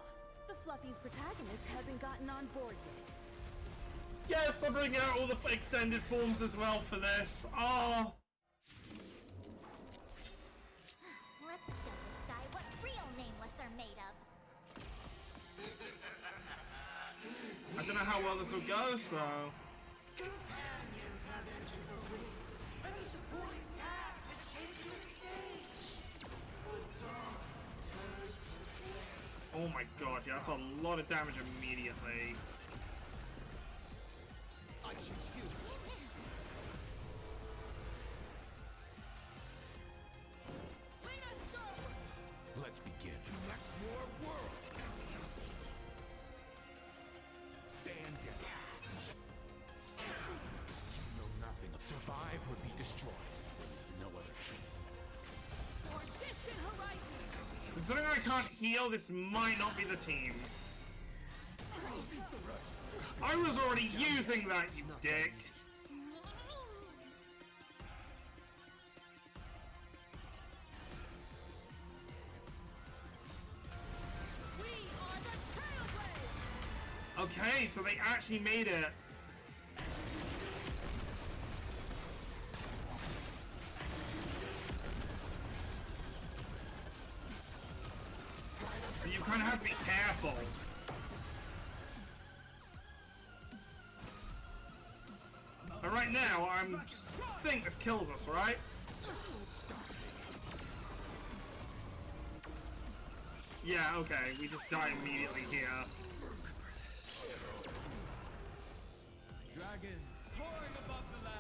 S14: the Fluffy's protagonist hasn't gotten on board yet.
S1: Yes, they're bringing out all the extended forms as well for this. Oh.
S6: Let's show this guy what real nameless are made of.
S1: I don't know how well this will go, so.
S2: Companions have entered the ring, and the supporting cast has taken the stage. The dawn turns to day.
S1: Oh my god, yeah, that's a lot of damage immediately.
S12: I choose you.
S5: Let's begin.
S2: Your world.
S5: Stand down. You know nothing. Survive or be destroyed. There is no other choice.
S14: For distant horizons!
S1: Considering I can't heal, this might not be the team. I was already using that, you dick.
S14: We are the Trailblazers!
S1: Okay, so they actually made it. kind of have to be careful. But right now, I think this kills us, right? Yeah, okay, we just die immediately here.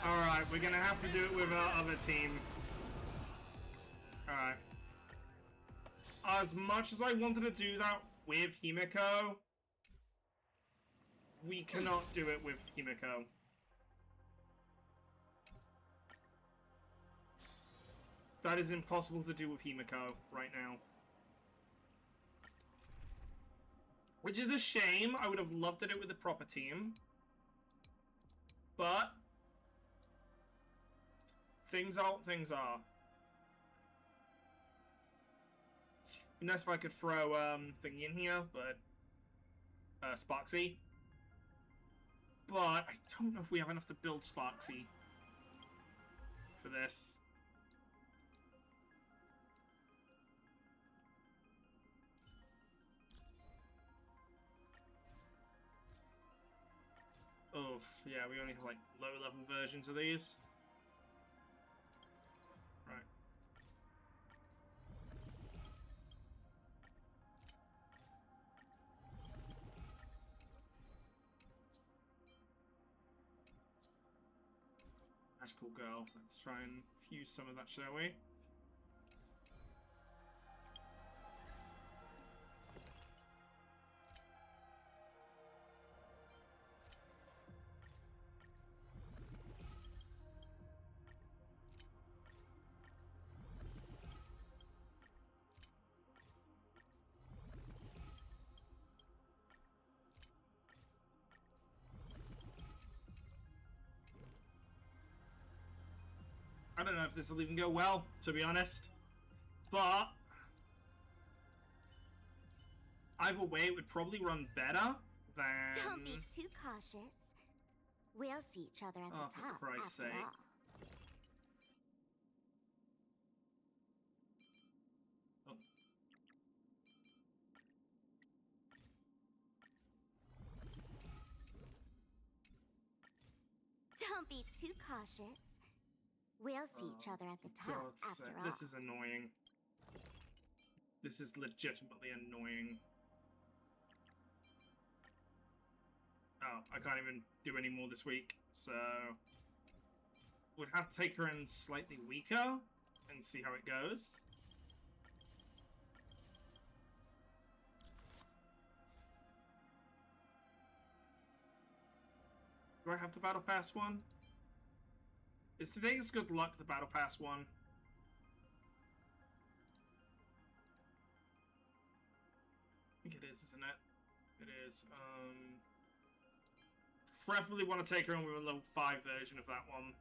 S1: Alright, we're gonna have to do it with our other team. Alright. As much as I wanted to do that with Himiko, we cannot do it with Himiko. That is impossible to do with Himiko right now. Which is a shame. I would have loved to do it with the proper team. But things are what things are. Be nice if I could throw thingy in here, but Sparksy. But I don't know if we have enough to build Sparksy for this. Oof, yeah, we only have like low level versions of these. Right. Magical girl. Let's try and fuse some of that, shall we? I don't know if this will even go well, to be honest. But either way, it would probably run better than...
S6: Don't be too cautious. We'll see each other at the top,
S1: for Christ's
S6: after
S1: sake.
S6: all.
S1: Oh.
S6: Don't be too cautious. We'll see each other at the top,
S1: God's
S6: after
S1: sake,
S6: all.
S1: this is annoying. This is legitimately annoying. Oh, I can't even do any more this week, so... Would have to take her in slightly weaker and see how it goes. Do I have the Battle Pass one? Is today's good luck the Battle Pass one? I think it is, isn't it? It is. Preferably want to take her in with a level 5 version of that one.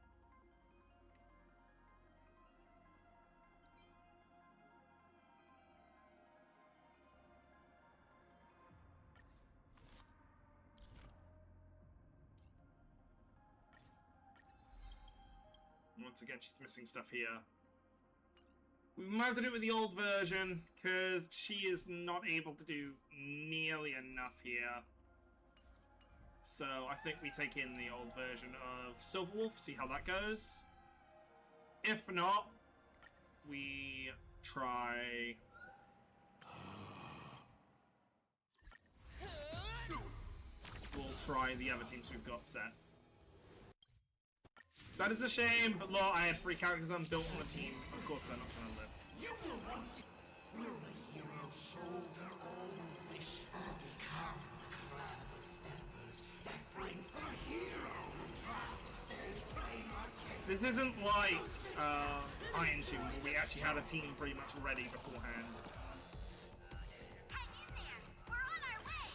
S1: Once again, she's missing stuff here. We might have to do it with the old version, because she is not able to do nearly enough here. So I think we take in the old version of Silverwolf, see how that goes. If not, we try... We'll try the other teams we've got set. That is a shame, but look, I had 3 characters unbuilt on the team. Of course they're not going to live.
S2: You will the hero shoulder all the wish or become the clamorous embers that bring the hero who tried to save Fanart?
S1: This isn't like Iron Tomb, where we actually had a team pretty much ready beforehand.
S6: Hang in there! We're on our way!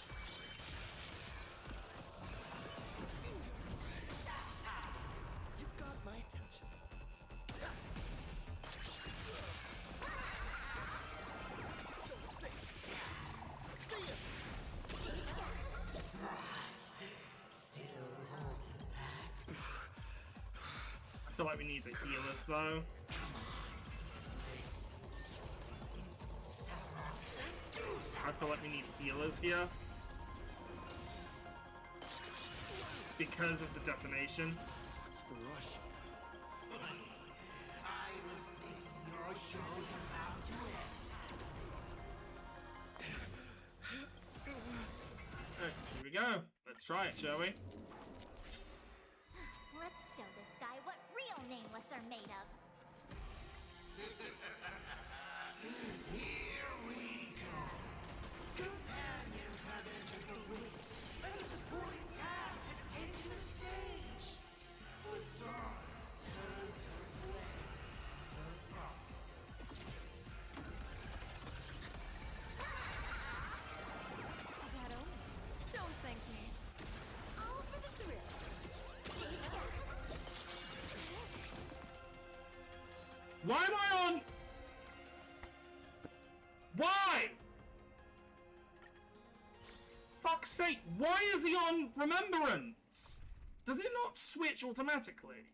S12: You've got my attention.
S1: I feel like we need the healers, though. I feel like we need healers here. Because of the detonation.
S12: What's the rush?
S2: I was thinking your show's about to end.
S1: Alright, here we go. Let's try it, shall we?
S6: Let's show this guy what real nameless are made of.
S2: Here we go. Companions have entered the ring, and the supporting cast has taken the stage. The dawn turns her way.
S14: That only. Don't thank me.
S6: All for the thrill.
S1: Why am I on? Why? Fuck's sake, why is he on Remembrance? Does it not switch automatically?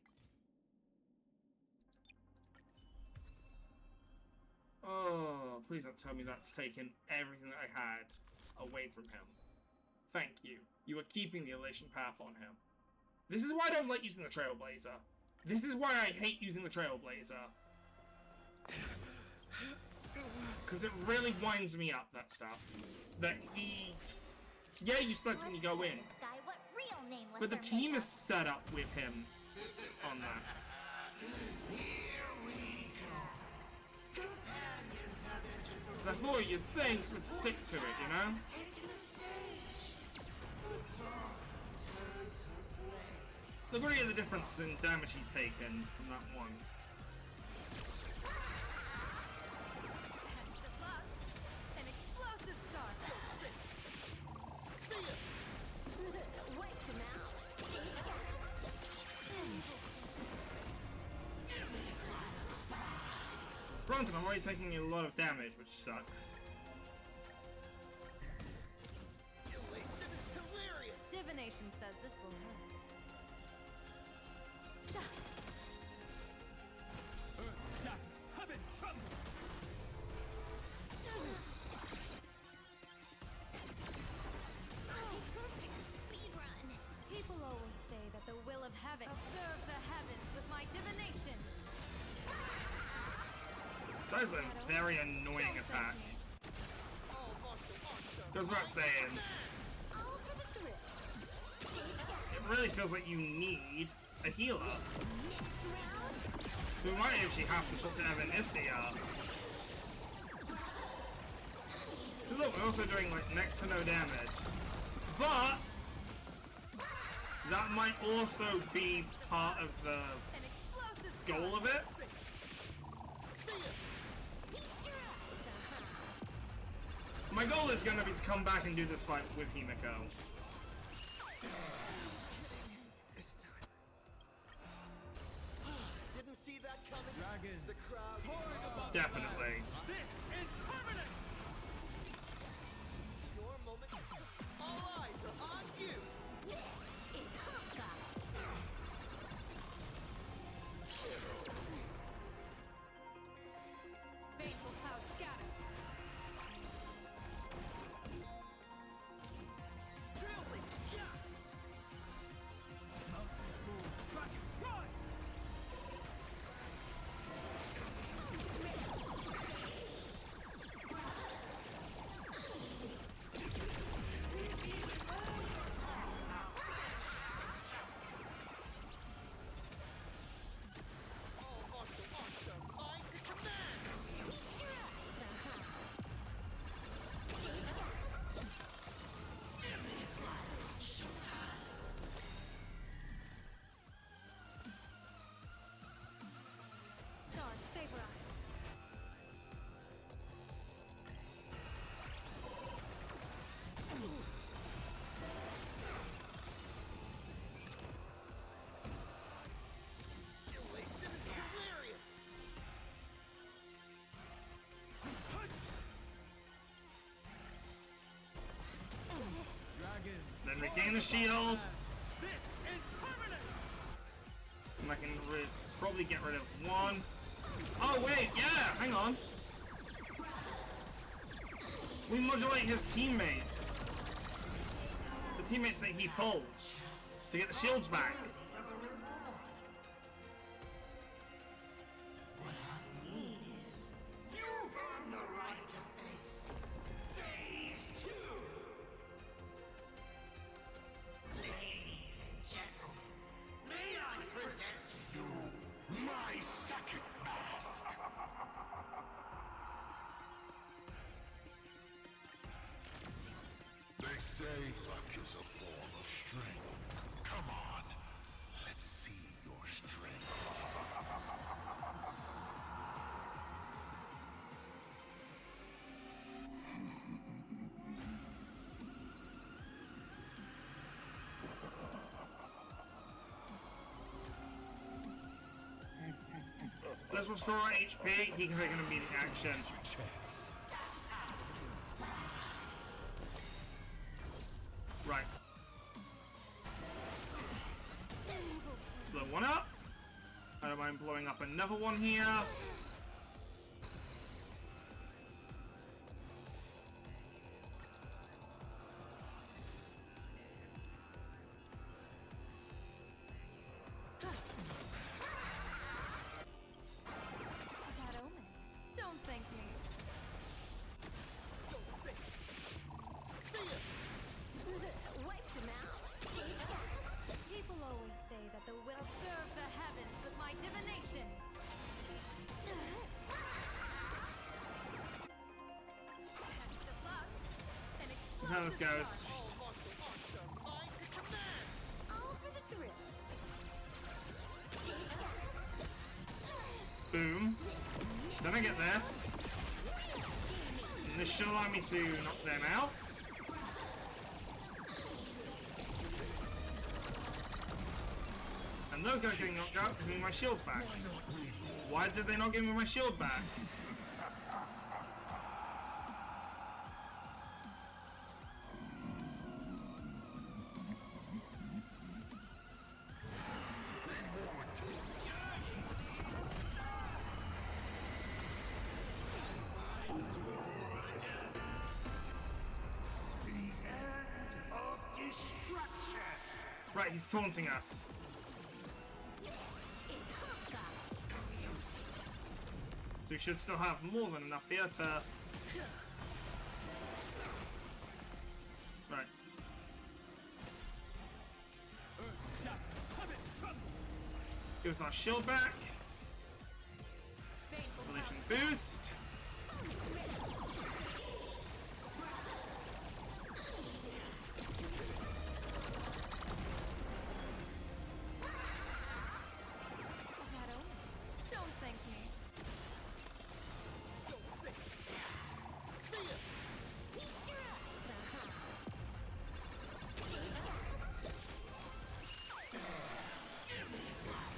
S1: Oh, please don't tell me that's taken everything that I had away from him. Thank you. You are keeping the elation path on him. This is why I don't like using the Trailblazer. This is why I hate using the Trailblazer. Because it really winds me up, that stuff. That he... Yeah, you select when you go in. But the team is set up with him on that. Therefore, you'd think would stick to it, you know? Look at the difference in damage he's taken from that one.
S14: An explosive start.
S6: Wiped him out.
S1: Granted, I'm already taking a lot of damage, which sucks.
S14: Divination says this will hurt.
S8: Earth shatters, heaven trembles.
S6: Speedrun.
S14: People always say that the will of heaven serves the heavens with my divination.
S1: That is a very annoying attack. Goes without saying.
S6: All for the thrill.
S1: It really feels like you need a healer.
S6: Next round.
S1: So we might actually have to swap to Evanisia. So look, we're also doing like next to no damage. But that might also be part of the goal of it. My goal is going to be to come back and do this fight with Himiko.
S12: This time. Didn't see that coming. Dragons. The crowd soaring above.
S1: Definitely.
S8: This is permanent.
S12: Your moment. All eyes are on you.
S6: This is Honkai.
S14: Fateful cloud scatter.
S12: Trailblazer, yeah.
S8: Mountains move, dragons rise.
S12: All martial arts are mine to command.
S14: Stars favor us.
S12: Elation is delirious.
S8: Dragons.
S1: Then regain the shield.
S8: This is permanent.
S1: And I can probably get rid of one. Oh wait, yeah, hang on. We modulate his teammates. The teammates that he pulls to get the shields back.
S2: What I mean is, you've earned the right to face Phase 2. Ladies and gentlemen, may I present to you my second mask? They say luck is a form of strength. Come on, let's see your strength.
S1: Let's restore our HP. He can take an immediate action. Right. Blow one up. I don't mind blowing up another one here.
S14: Bad omen. Don't thank me.
S6: Wiped him out.
S14: People always say that the will serve the heavens with my divinations. Test of luck. An
S1: That's how this
S14: explosive
S1: goes.
S6: All for the thrill.
S1: Boom. Then I get this. And this should allow me to knock them out. And those guys getting knocked out gives me my shields back. Why did they not give me my shield back? Right, he's taunting us. So we should still have more than enough here to... Right. Give us our shield back. Collision boost.
S14: Bad omen. Don't thank me.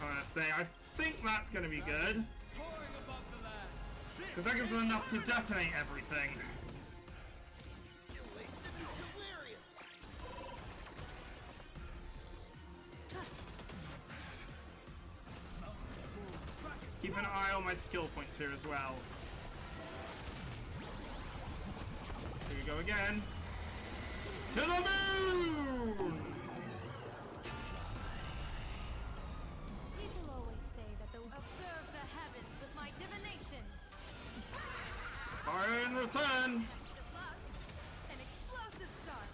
S1: I'm gonna say, I think that's gonna be good. Because that gives us enough to detonate everything. Keep an eye on my skill points here as well. Here we go again. To the moon!
S14: People always say that the observe the heavens with my divinations.
S1: Fire in return!
S14: Test of luck. An explosive start.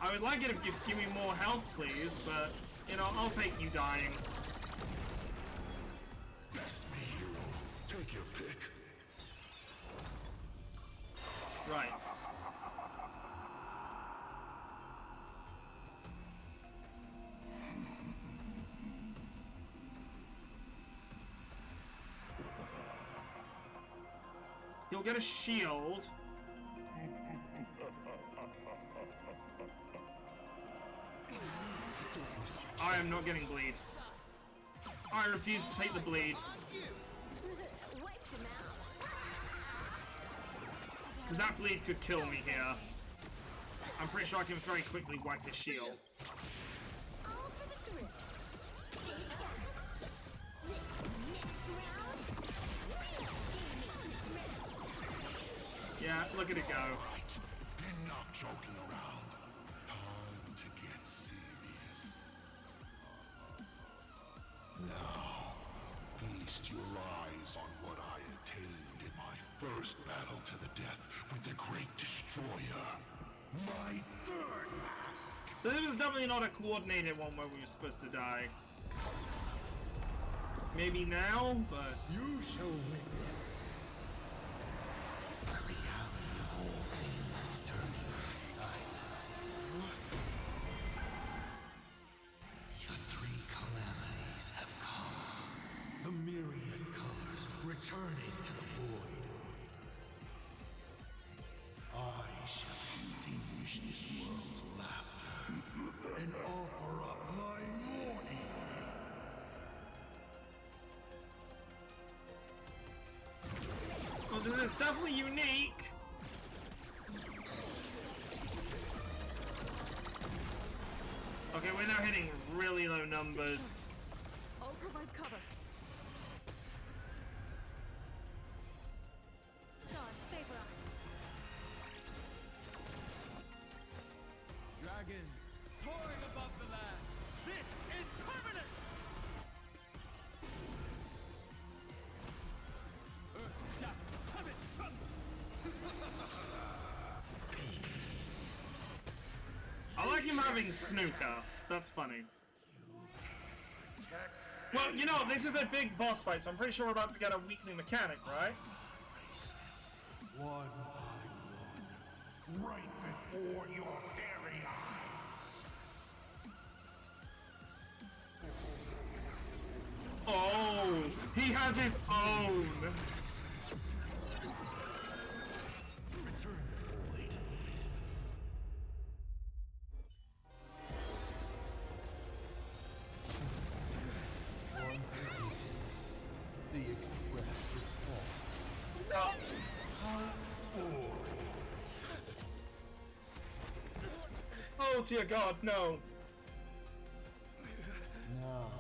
S1: I would like it if you'd give me more health, please, but, you know, I'll take you dying.
S2: Best me hero. Take your pick.
S1: Right. You'll get a shield. I am not getting bleed. I refuse to take the bleed.
S6: Wiped him out.
S1: Because that bleed could kill me here. I'm pretty sure I can very quickly wipe the shield.
S6: All for the thrill. This next round, real gaming.
S1: Yeah, look at it go.
S2: Alright, enough joking around. Time to get serious. Now, feast your eyes on what I attained in my first battle to the death with the Great Destroyer. My third mask.
S1: So this was definitely not a coordinated one where we were supposed to die. Maybe now, but...
S2: You shall witness the reality of all things turning to silence. The three calamities have come. The myriad colors returning to the void. I shall extinguish this world's laughter and offer up my mourning.
S1: Well, this is definitely unique. Okay, we're now hitting really low numbers.
S3: I'll provide cover.
S14: Stars favor us.
S8: Dragons soaring above the land. This is permanent. Earth shatters, heaven trembles.
S1: I like him having snooker. That's funny. Well, you know, this is a big boss fight, so I'm pretty sure we're about to get a weakening mechanic, right?
S2: One by one, right before your very eyes.
S1: Oh, he has his own.
S2: Return the void. Once again, the express is full.
S1: No. Oh dear God, no.
S2: Now,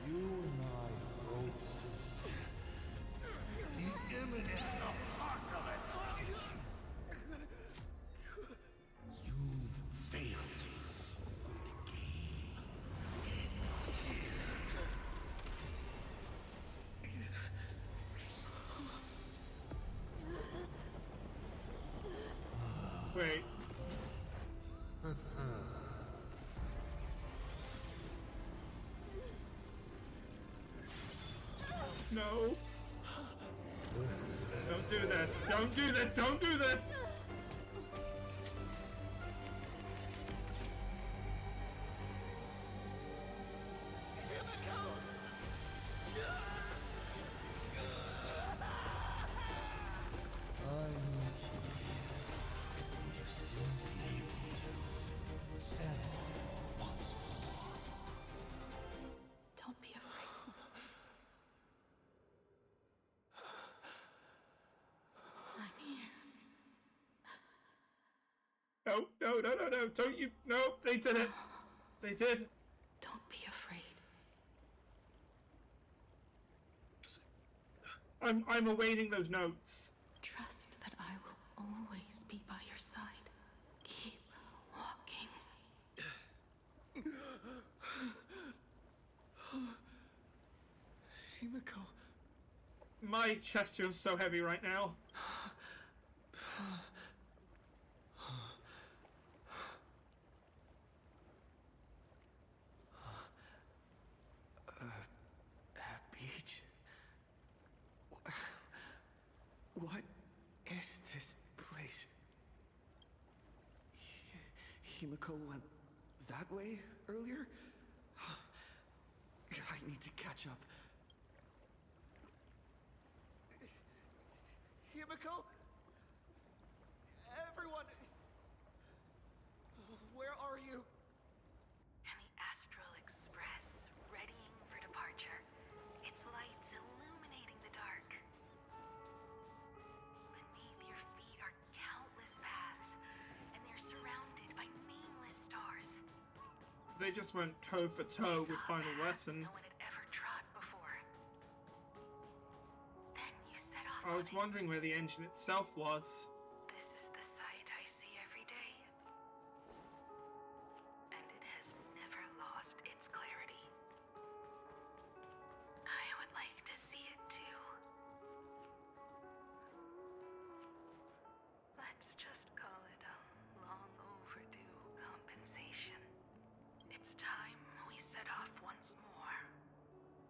S2: you and I both see the imminent apocalypse. You've failed. The game ends here.
S1: Wait. No. Don't do this. Don't do this. Don't do this.
S2: I'm curious. Will you still be able to settle once more?
S3: Don't be afraid. I'm here.
S1: No, no, no, no, no. Don't you. No, they did it. They did.
S3: Don't be afraid.
S1: I'm awaiting those notes.
S3: Trust that I will always be by your side. Keep walking.
S12: Himiko.
S1: My chest feels so heavy right now.
S12: Beach? What is this place? Himiko went that way earlier? I need to catch up. Himiko? Everyone! Where are you?
S15: And the Astral Express, readying for departure. Its lights illuminating the dark. Beneath your feet are countless paths, and they're surrounded
S1: they just went toe for toe with Final Lesson.
S15: No one had ever trod before. Then you set off
S1: I was wondering where the engine itself was.
S15: This is the sight I see every day. And it has never lost its clarity. I would like to see it too. Let's just call it a long overdue compensation. It's time we set off once more.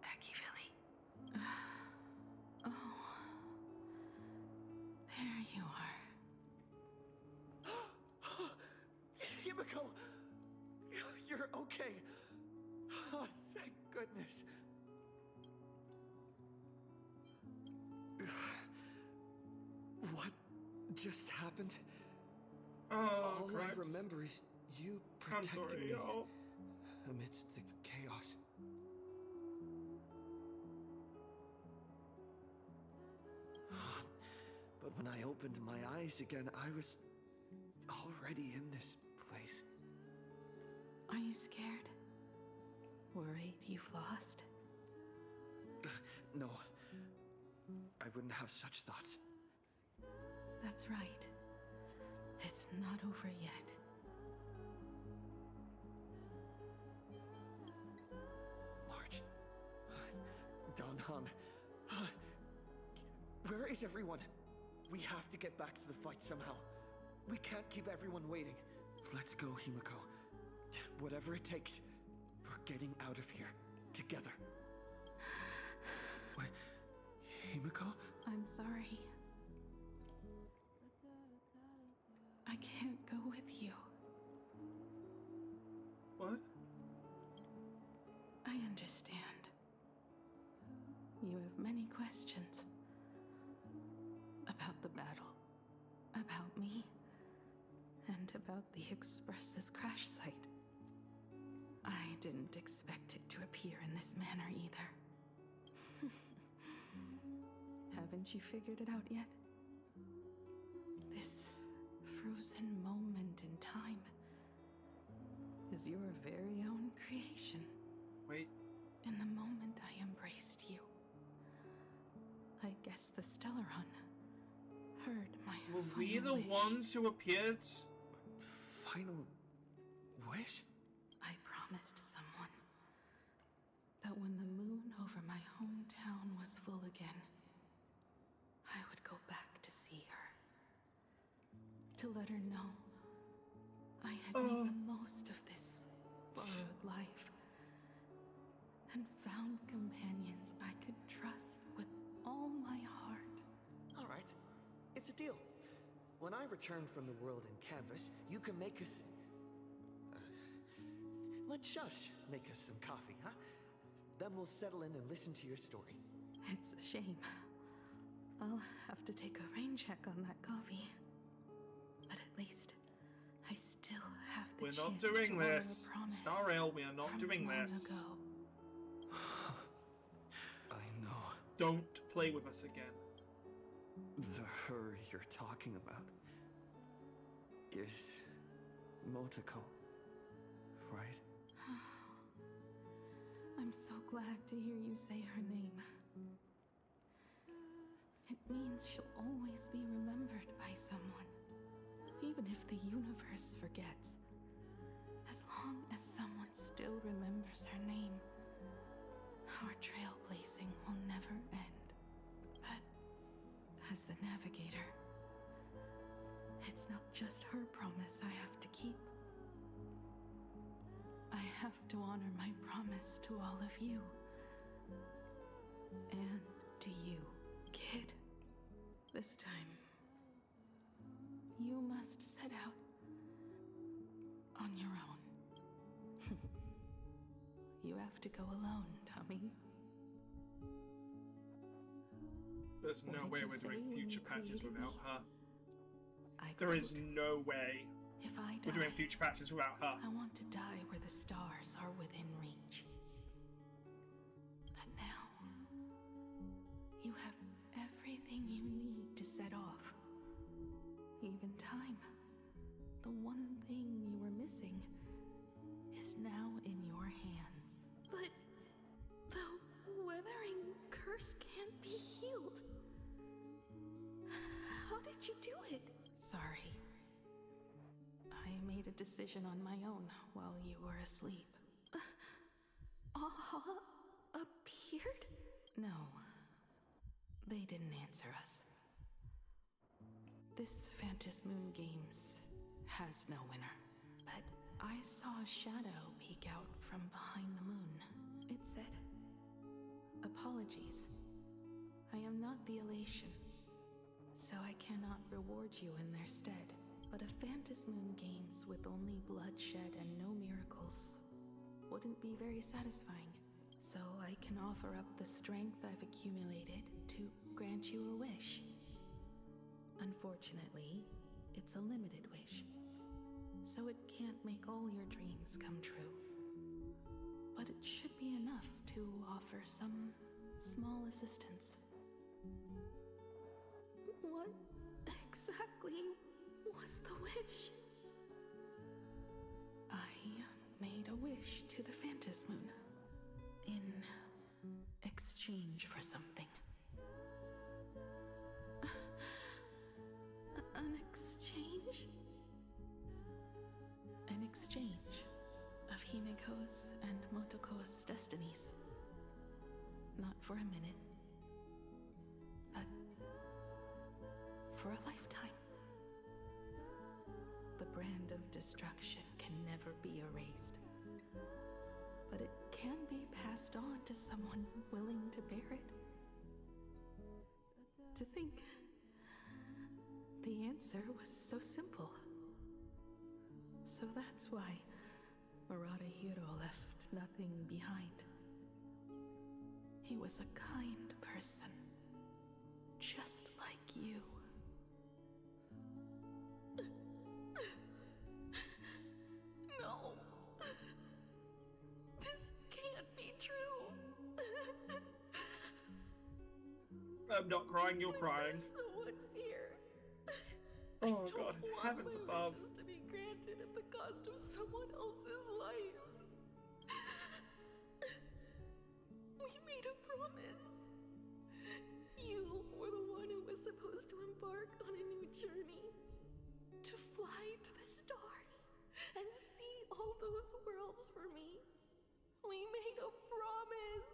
S15: Akivili.
S3: Oh. There you are.
S12: Himiko! You're okay. Oh, thank goodness. What just happened?
S1: Oh,
S12: All
S1: cripes.
S12: I remember is you
S1: I'm
S12: protecting
S1: sorry,
S12: me
S1: y'all.
S12: amidst the chaos. But when I opened my eyes again, I was already in this place.
S3: Are you scared? Worried you've lost?
S12: No. I wouldn't have such thoughts.
S3: That's right. It's not over yet.
S12: March. Danhan. Where is everyone? We have to get back to the fight somehow. We can't keep everyone waiting. Let's go, Himiko. Whatever it takes, we're getting out of here. Together. Wait, Himiko?
S3: I'm sorry. I can't go with you.
S1: What?
S3: I understand. You have many questions. About the battle. About me. And about the Express's crash site. I didn't expect it to appear in this manner either. Haven't you figured it out yet? This frozen moment in time is your very own creation.
S1: Wait.
S3: In the moment I embraced you, I guess the Stellaron heard my
S1: Were we
S3: final
S1: the
S3: wish.
S1: ones who appeared?
S12: Final wish?
S3: I promised someone that when the moon over my hometown was full again, I would go back to see her. To let her know I had made the most of this borrowed life and found companions I could trust with all my heart.
S12: All right. It's a deal. When I return from the world in canvas, you can make us... let Shush make us some coffee, huh? Then we'll settle in and listen to your story.
S3: It's a shame. I'll have to take a rain check on that coffee. But at least I still have the
S1: We're
S3: chance
S1: not
S3: to
S1: doing
S3: honor
S1: this.
S3: a promise
S1: Star Rail, we are not
S3: from
S1: doing
S3: long
S1: this.
S3: ago.
S12: I know.
S1: Don't play with us again.
S12: The her you're talking about is Motoko, right?
S3: I'm so glad to hear you say her name. It means she'll always be remembered by someone, even if the universe forgets. As long as someone still remembers her name, our trailblazing will never end. But as the navigator, it's not just her promise I have to keep. I have to honor my promise to all of you. And to you, kid. This time, you must set out on your own. You have to go alone, Tommy.
S1: There's
S3: What
S1: no
S3: did
S1: way
S3: you
S1: we're
S3: say
S1: doing
S3: when
S1: future
S3: you
S1: patches
S3: created
S1: without
S3: me?
S1: her.
S3: I
S1: There is
S3: quote,
S1: no way
S3: if I
S1: we're doing
S3: die,
S1: future patches without her.
S3: I want to die where the stars are within reach. But now, you have everything you need to set off. Even time. The one thing you were missing is now in did you do it? Sorry. I made a decision on my own while you were asleep. Appeared? No. They didn't answer us. This Phantasmoon Games has no winner. But I saw a shadow peek out from behind the moon. It said, "Apologies. I am not the elation, so I cannot reward you in their stead. But a Phantasmoon Games with only bloodshed and no miracles wouldn't be very satisfying. So I can offer up the strength I've accumulated to grant you a wish. Unfortunately, it's a limited wish, so it can't make all your dreams come true. But it should be enough to offer some small assistance." What exactly was the wish? I made a wish to the Phantasmoon in exchange for something. An exchange? An exchange of Himiko's and Motoko's destinies. Not for a minute, but for a lifetime. The brand of destruction can never be erased, but it can be passed on to someone willing to bear it. To think the answer was so simple. So that's why Murata-hiro left nothing behind. He was a kind person, just like you. No. This can't be true.
S1: I'm not crying, you're crying.
S3: So unfair.
S1: Oh god, heavens above.
S3: To be granted at the cost of someone else's life. We made a promise. You were the one who was supposed to embark on a new journey. To fly to the stars and see all those worlds for me. We made a promise.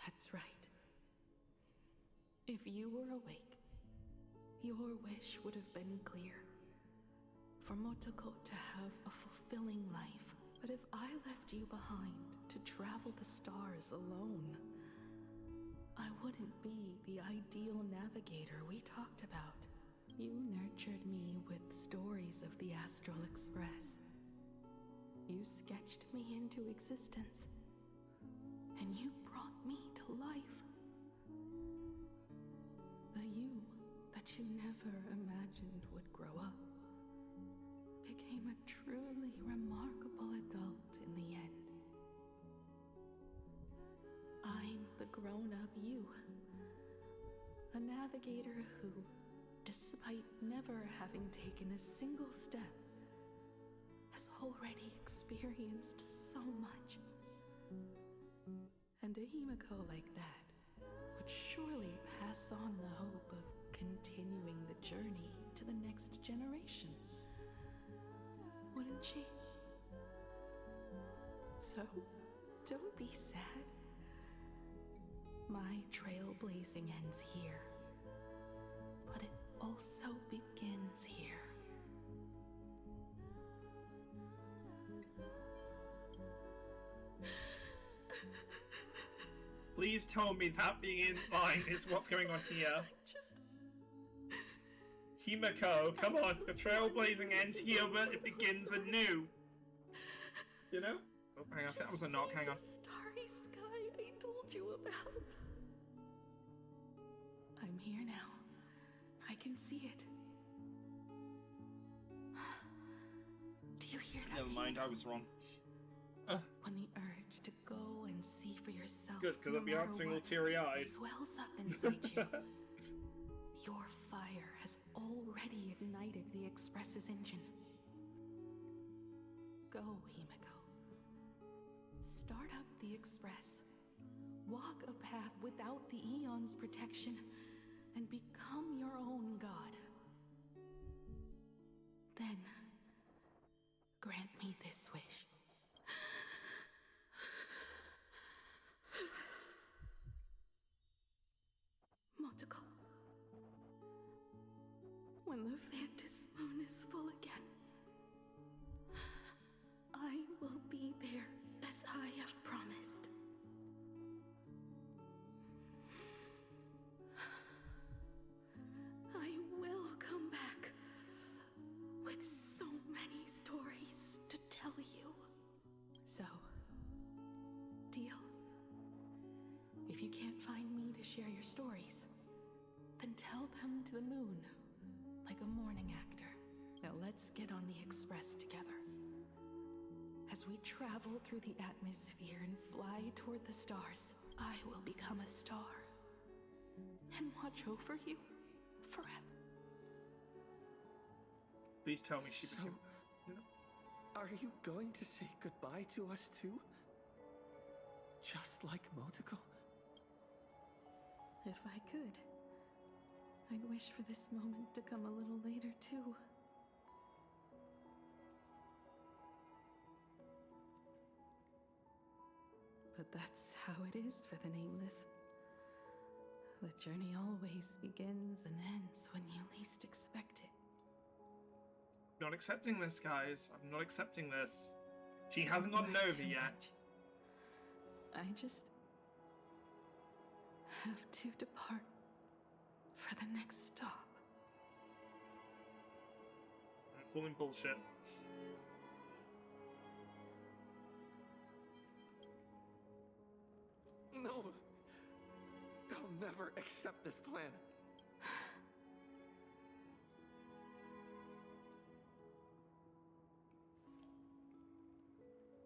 S3: That's right. If you were awake, your wish would have been clear. For Motoko to have a fulfilling life. But if I left you behind to travel the stars alone, I wouldn't be the ideal navigator we talked about. You nurtured me with stories of the Astral Express. You sketched me into existence. And you brought me to life. The you that you never imagined would grow up became a truly remarkable adult in the end. I'm the grown-up you. A navigator who, despite never having taken a single step, has already experienced so much. And a Himiko like that would surely pass on the hope of continuing the journey to the next generation. Wouldn't she? So, don't be sad. My trailblazing ends here, but it also begins here.
S1: Please tell me that being in line is what's going on here. Himiko, come on, the trailblazing ends here, but it begins anew. You know? Oh, hang on, I think that was a knock, hang on.
S3: Starry sky I told you about. I'm here now. I can see it. Do you hear that?
S1: Never mind, I was wrong.
S3: When the urge to go and see for yourself.
S1: Good, because I'll be answering all teary-eyed.
S3: Swells up inside you. Your fire has already ignited the Express's engine. Go, Himiko. Start up the Express. Walk a path without the Eon's protection and become your own god. when the Phantom moon is full again, I will be there as I have promised. I will come back with so many stories to tell you. So, deal? If you can't find me to share your stories, then tell them to the moon, like a morning actor. Now let's get on the express together. As we travel through the atmosphere and fly toward the stars, I will become a star and watch over you forever.
S1: Please tell me she became...
S12: Are you going to say goodbye to us too? Just like Motoko?
S3: If I could, I'd wish for this moment to come a little later too. But that's how it is for the Nameless. The journey always begins and ends when you least expect it.
S1: Not accepting this, guys. I'm not accepting this. She hasn't gotten over yet.
S3: I just have to depart for the next stop.
S1: I'm calling bullshit.
S12: No! I'll never accept this plan.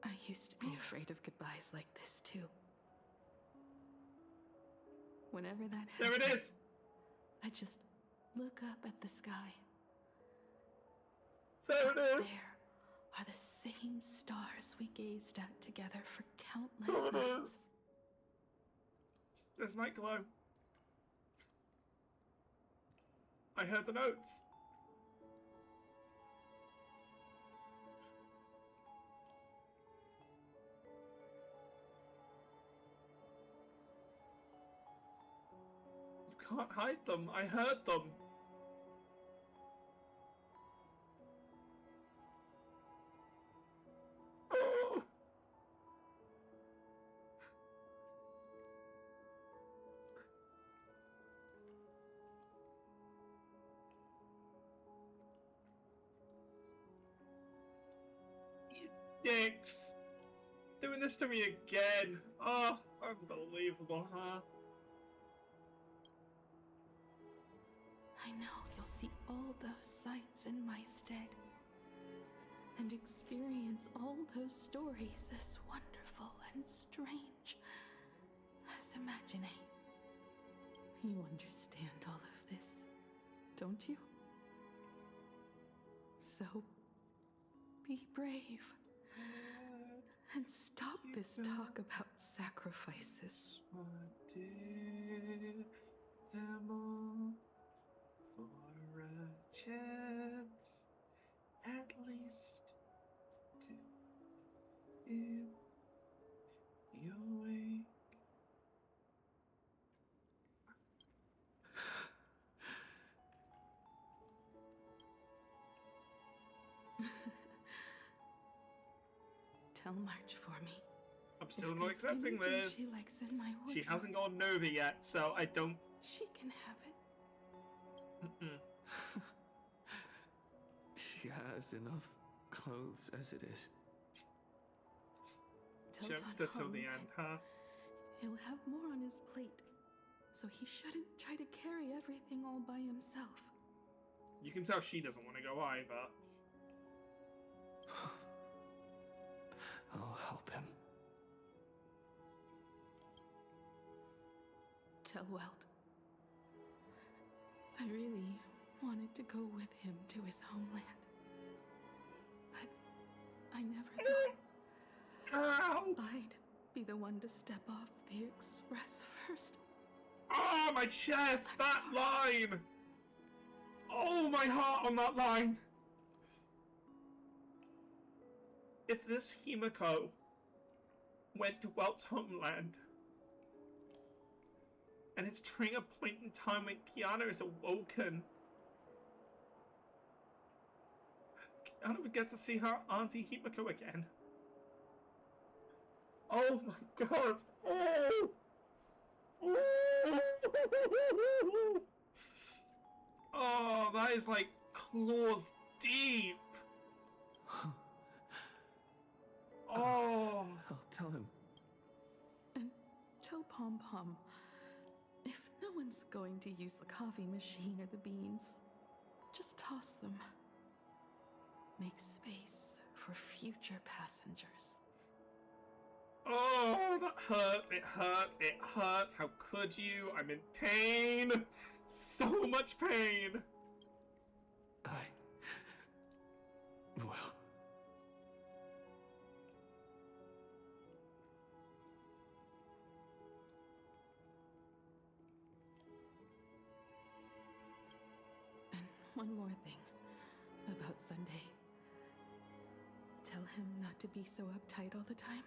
S3: I used to be afraid of goodbyes like this too. Whenever that happens,
S1: there it is!
S3: I just look up at the sky.
S1: There it is!
S3: There are the same stars we gazed at together for countless nights.
S1: There's night glow. I heard the notes. You can't hide them. I heard them. Oh. You dicks. Doing this to me again. Oh, unbelievable, huh?
S3: I know you'll see all those sights in my stead and experience all those stories as wonderful and strange as imagining. You understand all of this, don't you? So, be brave and stop this talk about sacrifices.
S1: Did them all for a chance, at least, to in your wake.
S3: Tell March for me.
S1: I'm still not accepting this.
S3: She likes in my
S1: She hasn't gotten over yet, so I don't.
S3: She can have it.
S1: Mm-mm.
S12: She has enough clothes as it is.
S1: Jokester till the end, huh?
S3: He'll have more on his plate, so he shouldn't try to carry everything all by himself.
S1: You can tell she doesn't want to go either.
S12: I'll help him.
S3: Tell Welt. I really wanted to go with him to his homeland. But I never thought I'd be the one to step off the express first.
S1: Oh, my chest! That line! Oh, my heart on that line! If this Himiko went to Welt's homeland, and it's during a point in time when Kiana is awoken, I never get to see her Auntie Himiko again. Oh my god! Oh! Oh, that is like claws deep. Oh.
S10: I'll tell him.
S3: And tell Pom Pom, if no one's going to use the coffee machine or the beans, just toss them. Make space for future passengers.
S1: Oh, that hurts. It hurts. It hurts. How could you? I'm in pain. So much pain.
S10: Well.
S3: And one more thing about Sunday. Tell him not to be so uptight all the time.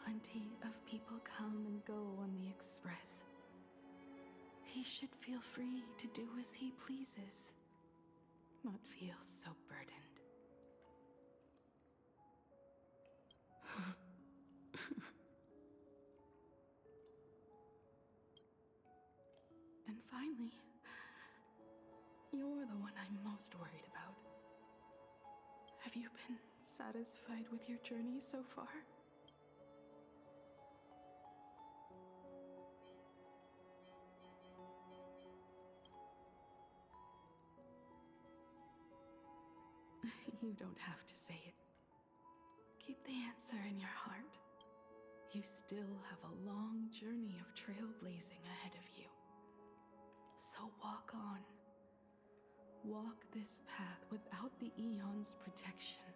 S3: Plenty of people come and go on the Express. He should feel free to do as he pleases, not feel so burdened. And finally, you're the one I'm most worried about. Have you been satisfied with your journey so far? You don't have to say it. Keep the answer in your heart. You still have a long journey of trailblazing ahead of you. So walk on. Walk this path without the Eon's protection,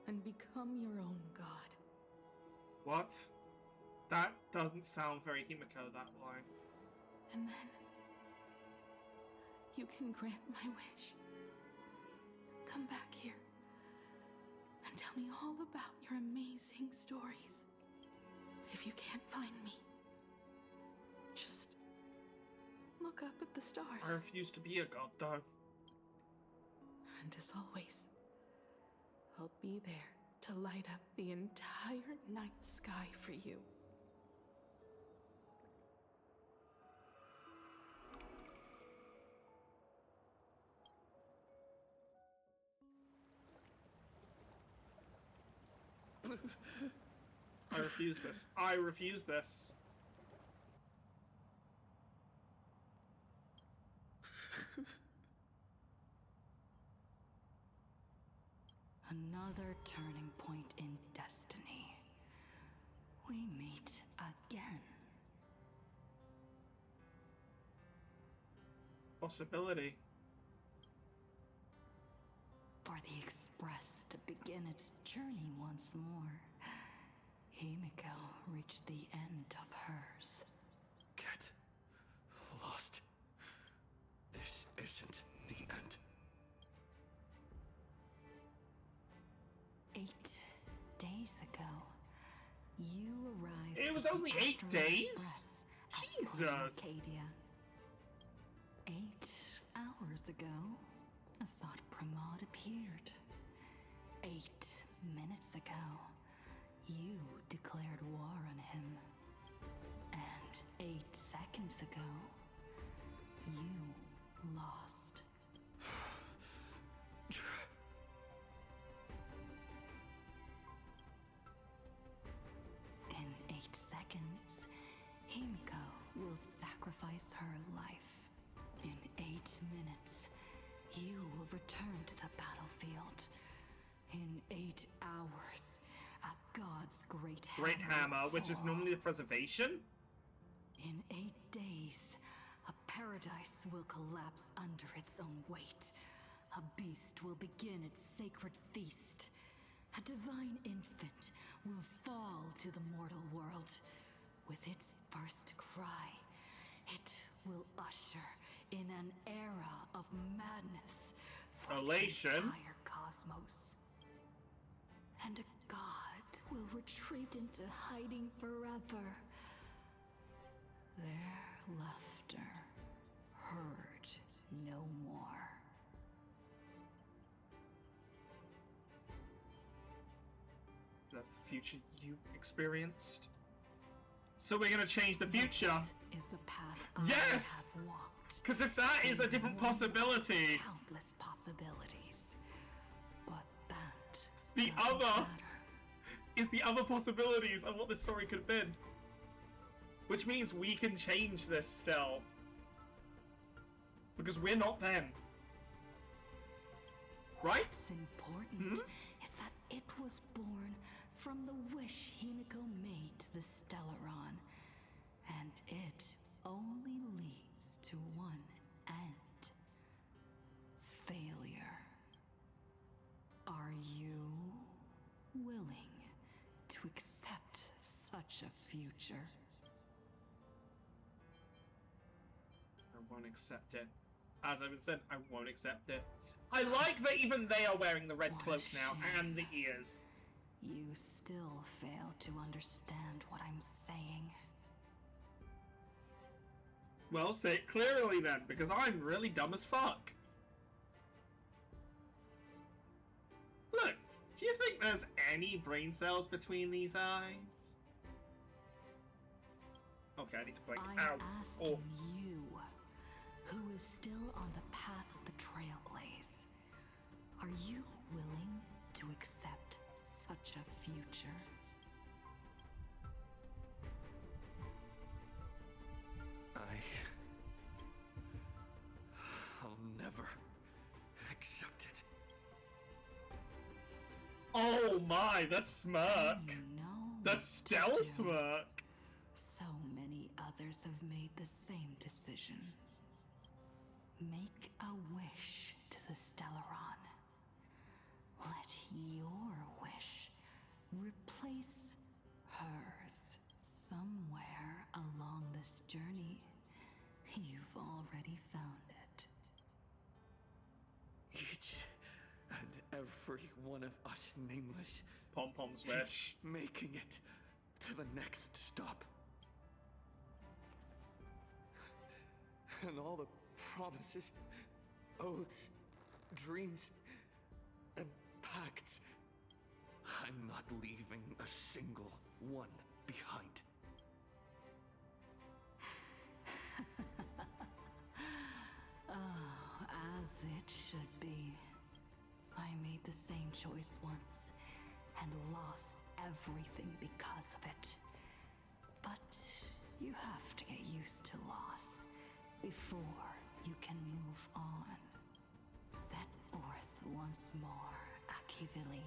S3: and become your own god.
S1: What? That doesn't sound very Himiko, that line.
S3: And then you can grant my wish. Come back here and tell me all about your amazing stories. If you can't find me, just look up at the stars.
S1: I refuse to be a god, though.
S3: And as always, I'll be there to light up the entire night sky for you.
S1: I refuse this. I refuse this.
S16: Another turning point in destiny. We meet again.
S1: Possibility.
S16: For the Express to begin its journey once more, Himiko reached the end of hers.
S10: Get lost. This isn't the end.
S16: 8 days ago, you arrived.
S1: It was
S16: at the
S1: only 8
S16: Astral
S1: days?
S16: Express at
S1: Jesus!
S16: Arcadia. 8 hours ago, Assad Pramod appeared. 8 minutes ago, you declared war on him. And 8 seconds ago, you lost. In 8 seconds, Himiko will sacrifice her life. In 8 minutes, you will return to the battlefield. In 8 hours, a god's great
S1: hammer, which is normally the preservation?
S16: In 8 days, a paradise will collapse under its own weight. A beast will begin its sacred feast. A divine infant will fall to the mortal world. With its first cry, it will usher in an era of madness for
S1: Elation.
S16: the entire cosmos. And a god will retreat into hiding forever. Their laughter heard no more.
S1: as the future you experienced. So we're gonna change the future.
S16: This is the path
S1: Yes!
S16: I have walked.
S1: Because if that is a different possibility,
S16: Countless possibilities. But that
S1: the
S16: doesn't
S1: other
S16: matter.
S1: is the other possibilities of what this story could have been. Which means we can change this still. Because we're not them. Right?
S16: What's important is that it was born from the wish Himiko made to the Stellaron. And it only leads to one end. Failure. Are you willing to accept such a future?
S1: I won't accept it. As I've said, I won't accept it. I like that even they are wearing the red cloak now, and the ears.
S16: You still fail to understand what I'm saying.
S1: Well, say it clearly then, because I'm really dumb as fuck. Look, do you think there's any brain cells between these eyes? Okay, I need to blink.
S16: I'm
S1: Ow.
S16: asking you, who is still on the path of the Trailblaze. Are you willing to accept such a future?
S12: I'll never accept it.
S1: Oh my, the smirk. The stealth smirk.
S16: So many others have made the same decision. Make a wish to the Stellaron. Let your wish replace hers. Somewhere along this journey, you've already found it.
S12: Each and every one of us nameless
S1: Pom-Pom's
S12: is
S1: wish.
S12: making it to the next stop. And all the promises, oaths, dreams, and pacts, I'm not leaving a single one behind.
S16: Oh, as it should be. I made the same choice once, and lost everything because of it. But you have to get used to loss before you can move on. Set forth once more, Akivili.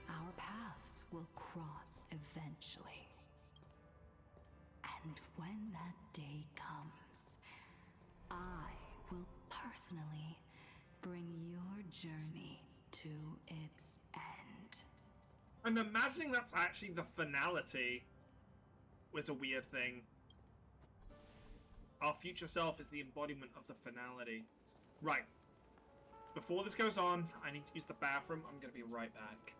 S16: Our paths will cross eventually. And when that day comes, I will personally bring your journey to its end.
S1: I'm imagining that's actually the finality. Was a weird thing. Our future self is the embodiment of the finality. Right. Before this goes on, I need to use the bathroom. I'm gonna be right back.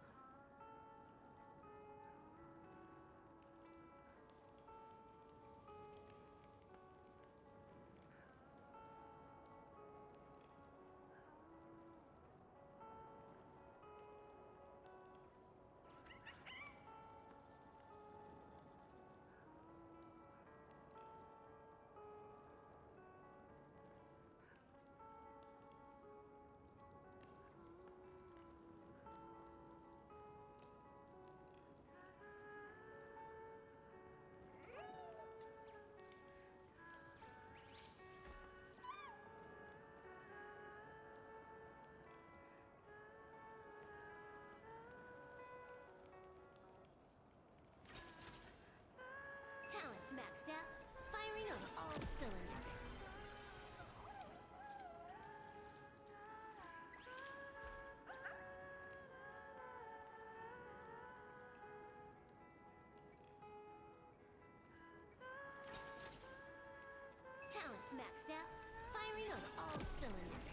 S6: Talents maxed out, firing on all cylinders. Talents maxed out, firing on all cylinders.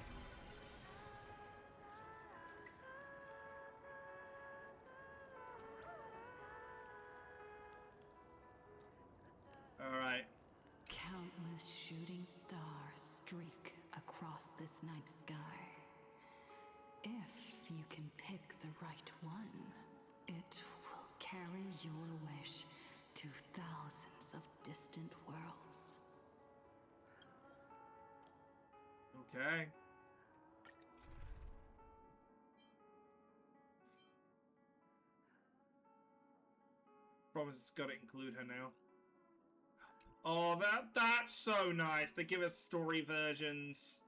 S1: Alright.
S16: Countless shooting stars streak across this night sky. If you can pick the right one, it carry your wish to thousands of distant worlds.
S1: Okay. Promise it's gotta include her now. Oh, that's so nice. They give us story versions.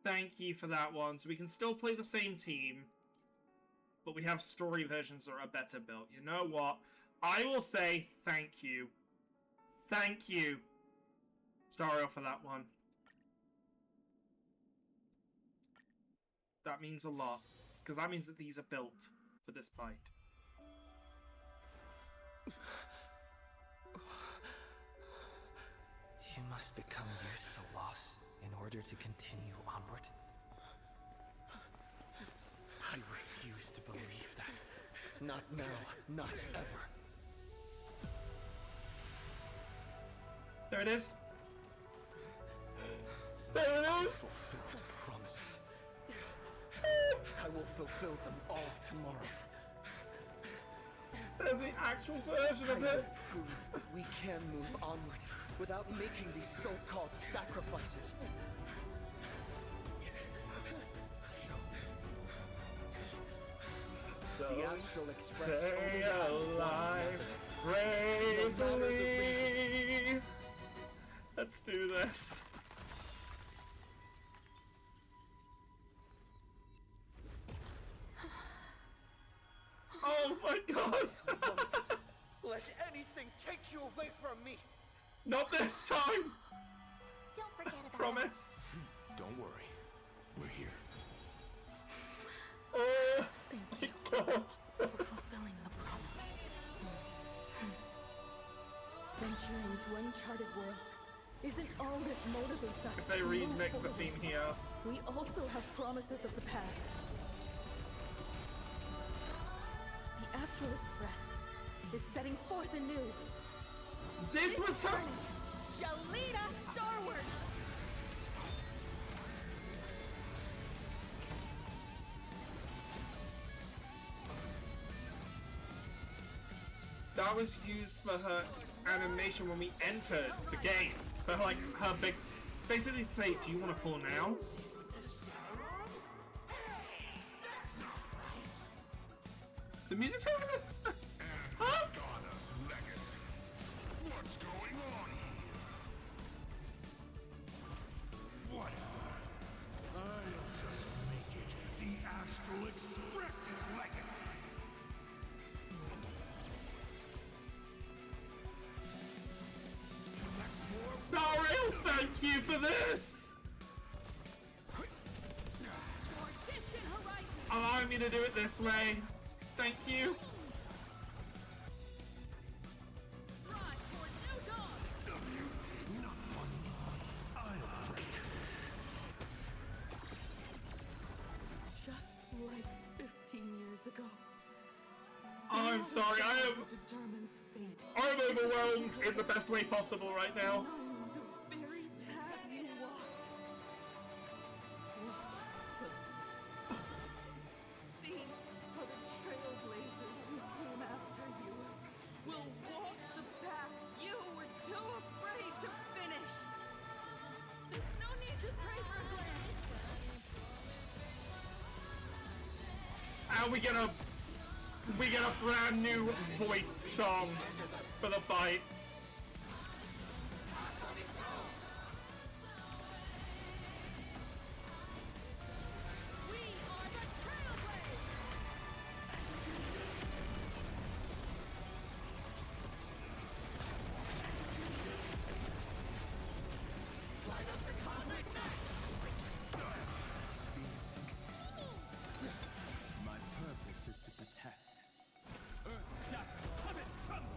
S1: Thank you for that one. So we can still play the same team, but we have story versions that are better built. You know what? I will say thank you. Thank you, Stario, for that one. That means a lot, because that means that these are built for this fight.
S12: You must become used to loss in order to continue onward. I refuse to believe that. Not now, not ever.
S1: There it is. There it is.
S12: Fulfilled promises. I will fulfill them all tomorrow.
S1: There's the actual version of
S12: I
S1: it.
S12: will prove that we can move onward without making these so-called sacrifices. So the Astral Express
S1: stay
S12: only has
S1: alive,
S12: one method. No matter the reason.
S1: bravely. Let's do this. Oh my god!
S12: Let anything take you away from me.
S1: Not this time!
S6: Don't forget about
S1: Promise.
S5: Don't worry. We're here.
S1: Oh
S3: Thank
S1: my
S3: you
S1: god.
S3: for fulfilling the promise. Venturing to uncharted worlds isn't all that motivates us.
S1: If they
S3: to move
S1: remix the
S3: forward.
S1: theme here.
S3: We also have promises of the past. The Astral Express is setting forth anew.
S1: This was her.
S3: Shall lead us starward.
S1: That was used for her animation when we entered the game. For like her big, basically say, do you want to pull now? The music's over this. Huh?
S2: What's going on here? What? I'll just make it the Astral Express's legacy.
S1: Starreal, thank you for this. Allowing me to do it this way. Thank you.
S3: Just like 15 years ago.
S1: I'm sorry,
S3: Determines fate.
S1: I'm overwhelmed in the best way possible right now.
S3: The very path you walked. See how the trailblazers who came after you will walk the path you were too afraid to finish. There's no need to pray for glance.
S1: And we get a brand new voiced song for the fight.
S10: My purpose is to protect. Earth shatters, heaven trembles!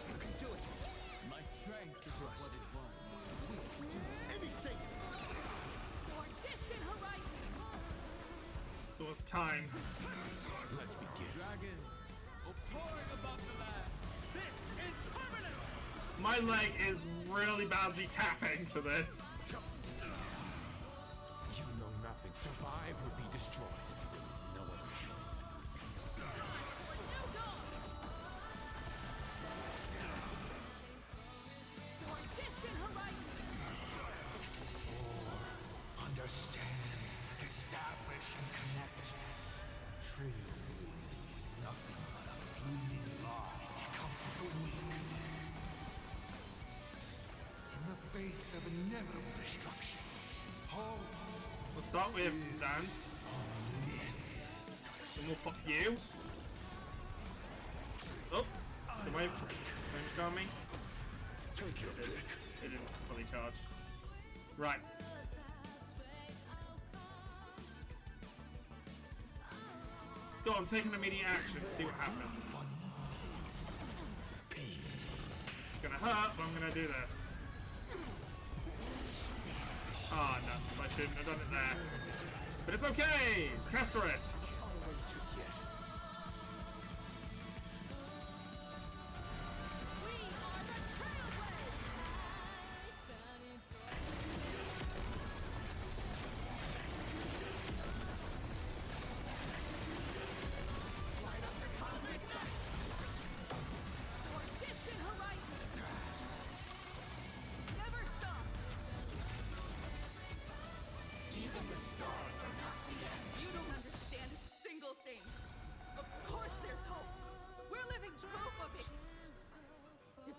S12: You can do it.
S10: My strength is what it was.
S12: We can do anything.
S3: Your distant horizon.
S1: So it's time.
S5: Let's begin.
S10: Dragons, soaring above the land. This is permanent!
S1: My leg is really badly tapping to this.
S5: You know nothing. Survive or be destroyed. There was no other choice.
S2: Explore, understand, establish, and connect. Trailblazing is nothing but a fleeting lie to comfort the weak. In the face of inevitable destruction, hope.
S1: We'll start with dance. Then we'll pop you. Oh, the wave range got me. It didn't fully charge. Right. Go on, take an immediate action. See what happens. It's gonna hurt, but I'm gonna do this. Ah, nuts. I shouldn't have done it there. But it's okay! Casterus!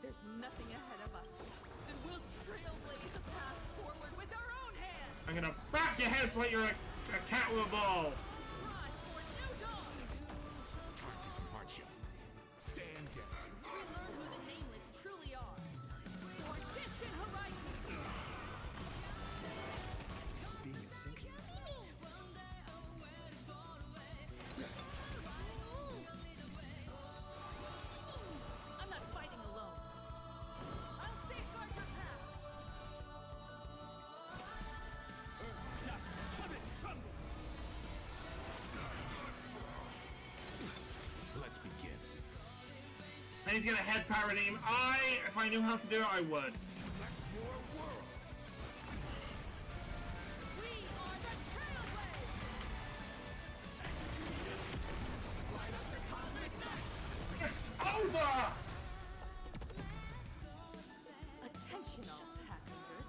S17: There's nothing ahead of us. Then we'll trailblaze a path forward with our own hands.
S1: I'm gonna back your heads like you're a cat with a ball.
S5: Trying for some hardship. Stand down.
S17: We learn who the nameless truly are. For distant horizons.
S10: This is being in sync.
S17: I'm not fighting alone. I'll safeguard your path.
S5: Let's begin.
S1: I need to get a head paradigm. If I knew how to do it, I would. It's over!
S17: Attention all passengers.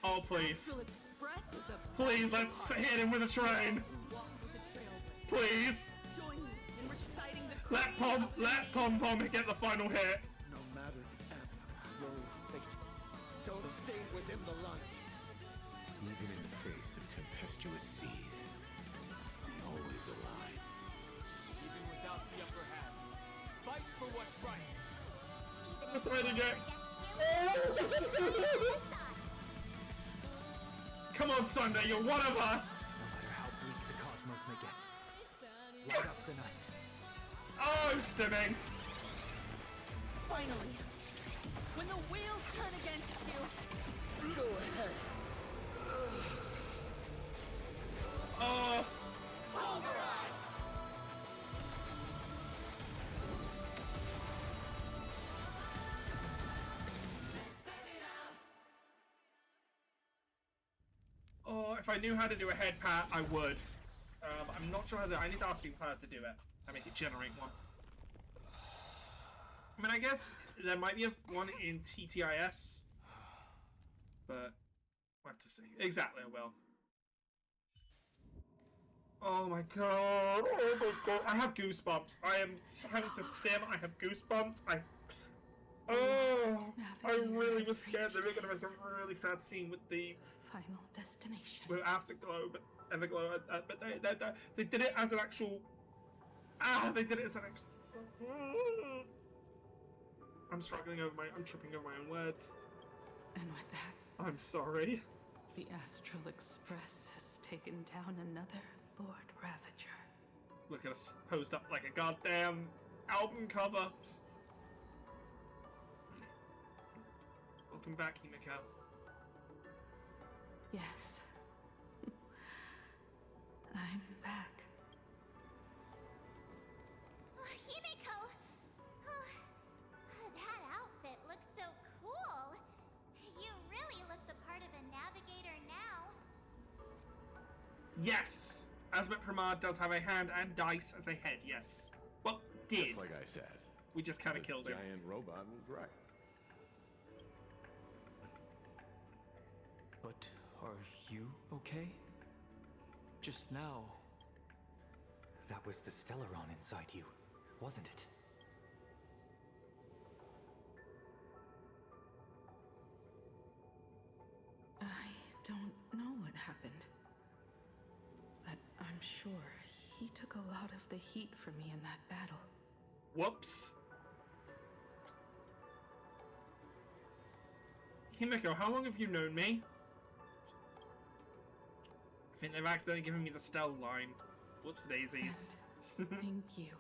S1: Oh, please.
S17: Astral Express is a
S1: Please, let's hit him with a train.
S17: walk with the trailblaze.
S1: Please.
S17: Join me in reciting the
S1: Let Pom Pom get the final hit.
S12: No matter the ebb, flow of fate, don't stay within the lines.
S5: Even in the face of tempestuous seas, always alive.
S8: Even without the upper hand, fight for what's right.
S1: I'm deciding it. Come on, Sunday, you're one of us.
S7: No matter how bleak the cosmos may get, light up the night.
S1: Oh, I'm stimming.
S17: Finally, when the wheels turn against you, go ahead.
S1: Oh. Oh, if I knew how to do a head pat, I would. I'm not sure how to. I need to ask people how to do it. I mean, to generate one. I mean, I guess there might be one in TTIS, but we'll have to see. Exactly, I will. Oh my god! Oh my god! I have goosebumps. I am having to stim. I have goosebumps. I really was scared they were going to make a really sad scene with the
S3: final destination.
S1: With Afterglow, but Everglow. But they did it as an actual. They did it as an actual. I'm struggling over I'm tripping over my own words.
S3: And with that,
S1: I'm sorry.
S3: The Astral Express has taken down another Lord Ravager.
S1: Look at us posed up like a goddamn album cover. Welcome back, Himiko.
S3: Yes. I'm back.
S6: Oh, Himiko! Oh, that outfit looks so
S1: Yes! Asmet Pramad does have a hand and dice as a head, yes. Well, did.
S5: Just like I said.
S1: We just kind of
S5: the
S1: killed him.
S5: giant robot was right.
S8: But are you okay? Just now.
S7: That was the Stellaron inside you, wasn't it?
S3: I don't know what happened. But I'm sure he took a lot of the heat from me in that battle.
S1: Whoops. Himiko, how long have you known me? I think they've accidentally given me the Stell line. Whoops daisies.
S3: Thank you,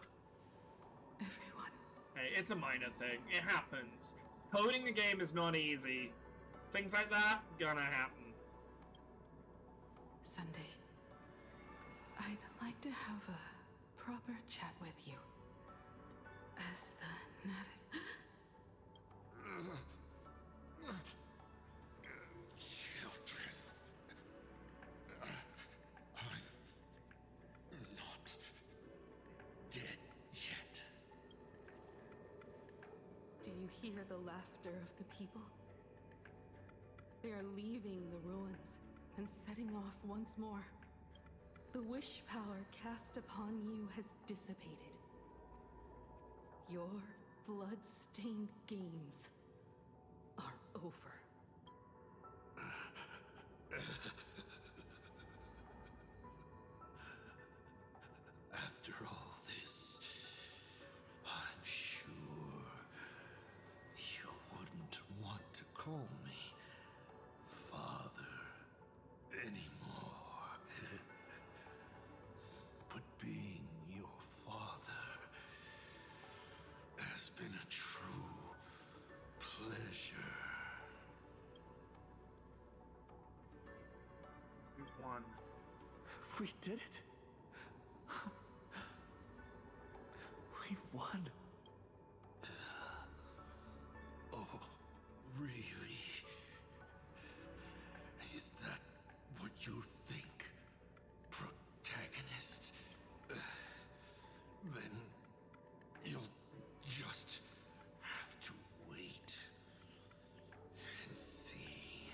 S3: everyone.
S1: Hey, it's a minor thing. It happens. Coding the game is not easy. Things like that, gonna happen.
S3: Sunday, I'd like to have a proper chat with you. As the
S2: Children. I'm not dead yet.
S3: Do you hear the laughter of the people? They are leaving the ruins and setting off once more. The wish power cast upon you has dissipated. Your blood-stained games are over.
S2: After all this, I'm sure you wouldn't want to call me father anymore. But being your father has been a true pleasure.
S1: We won.
S8: We did it. We won.
S2: Oh, really? Is that what you think, protagonist? Then you'll just have to wait and see.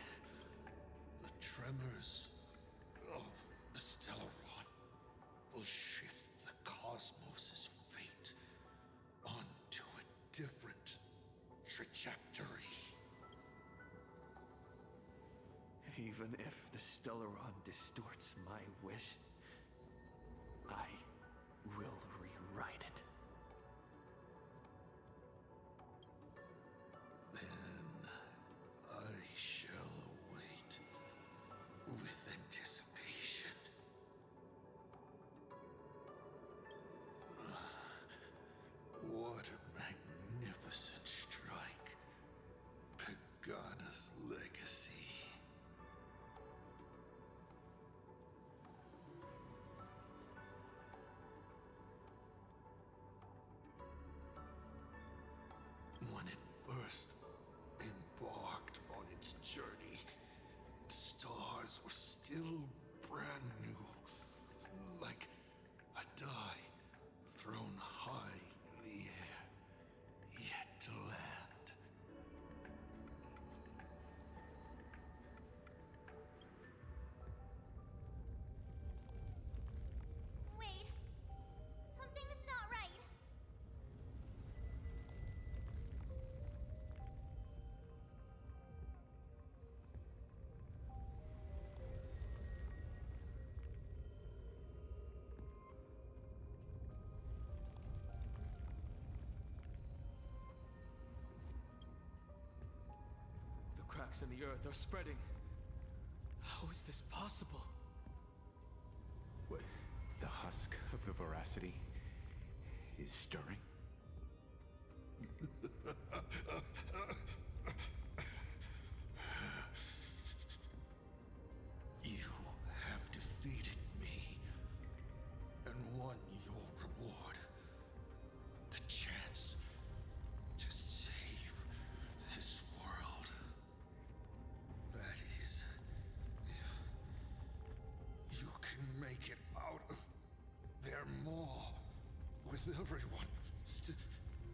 S2: The tremors of the Stellaron will shift the cosmos's fate onto a different trajectory.
S8: Even if the Stellaron distorts my wish, I will rewrite it.
S2: Then I shall wait with anticipation. What a magnificent strike. Pagana's legacy. When it first embarked on its journey, the stars were still brand new, like a die thrown high in the air, yet to land.
S6: Wait. Something's not right.
S8: The cracks in the earth are spreading. How is this possible?
S5: What? The husk of the veracity is stirring?
S2: You have defeated me and won your reward. The chance to save this world. That is, if you can share more with everyone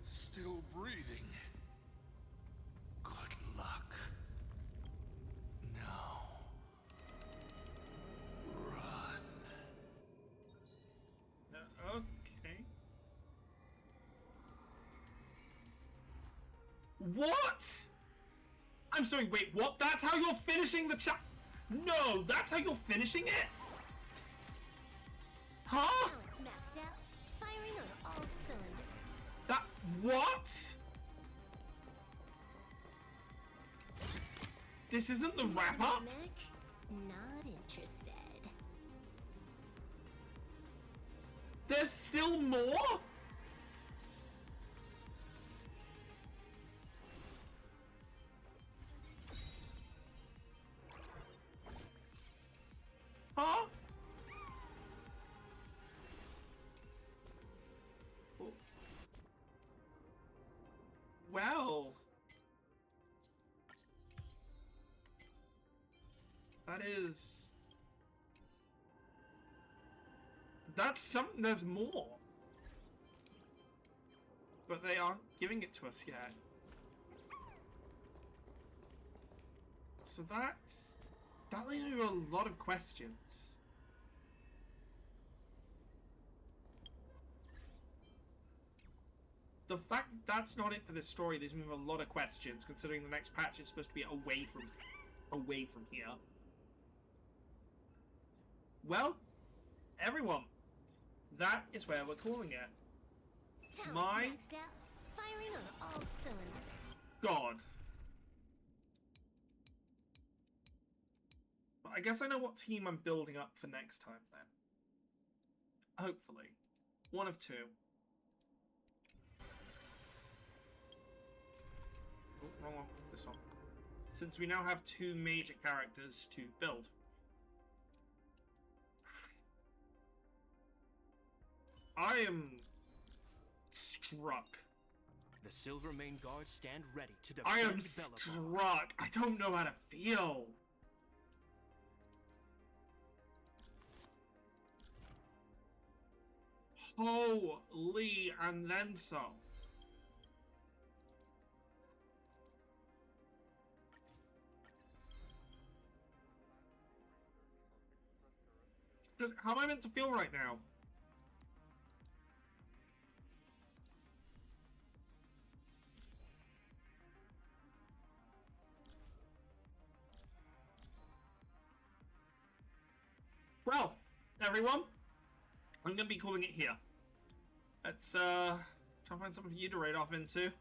S2: still breathing. Good luck. Now, run.
S1: Okay. What? I'm sorry, wait, what? That's how you're finishing the chat? No, that's how you're finishing it? Huh?
S6: Now it's maxed out, firing on all cylinders.
S1: That, what? This isn't the wrap up?
S6: Not interested.
S1: There's still more? Huh? Well, that's something. There's more, but they aren't giving it to us yet. So that leaves me with a lot of questions. The fact that that's not it for this story leaves me with a lot of questions, considering the next patch is supposed to be away from here. Well, everyone, that is where we're calling it. My
S6: Maxed out, firing on all cylinders.
S1: God. But I guess I know what team I'm building up for next time then. Hopefully. One of two. Oh, wrong one. This one. Since we now have two major characters to build. I am struck.
S18: The Silver Main Guard stand ready to defend
S1: I am
S18: Belleville.
S1: struck. I don't know how to feel. Holy, and then some. How am I meant to feel right now? Well, everyone, I'm gonna be calling it here. Let's try and find something for you to raid off into.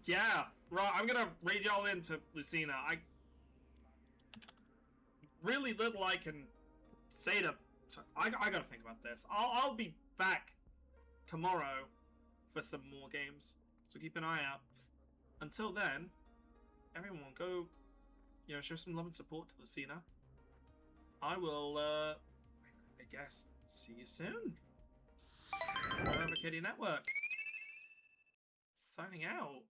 S1: Yeah, right, I'm gonna raid y'all into Lucina. I really little I can say to... I gotta think about this. I'll be back tomorrow for some more games, so keep an eye out. Until then, everyone go, show some love and support to Lucina. I will, I guess, see you soon. Advocating Network. Signing out.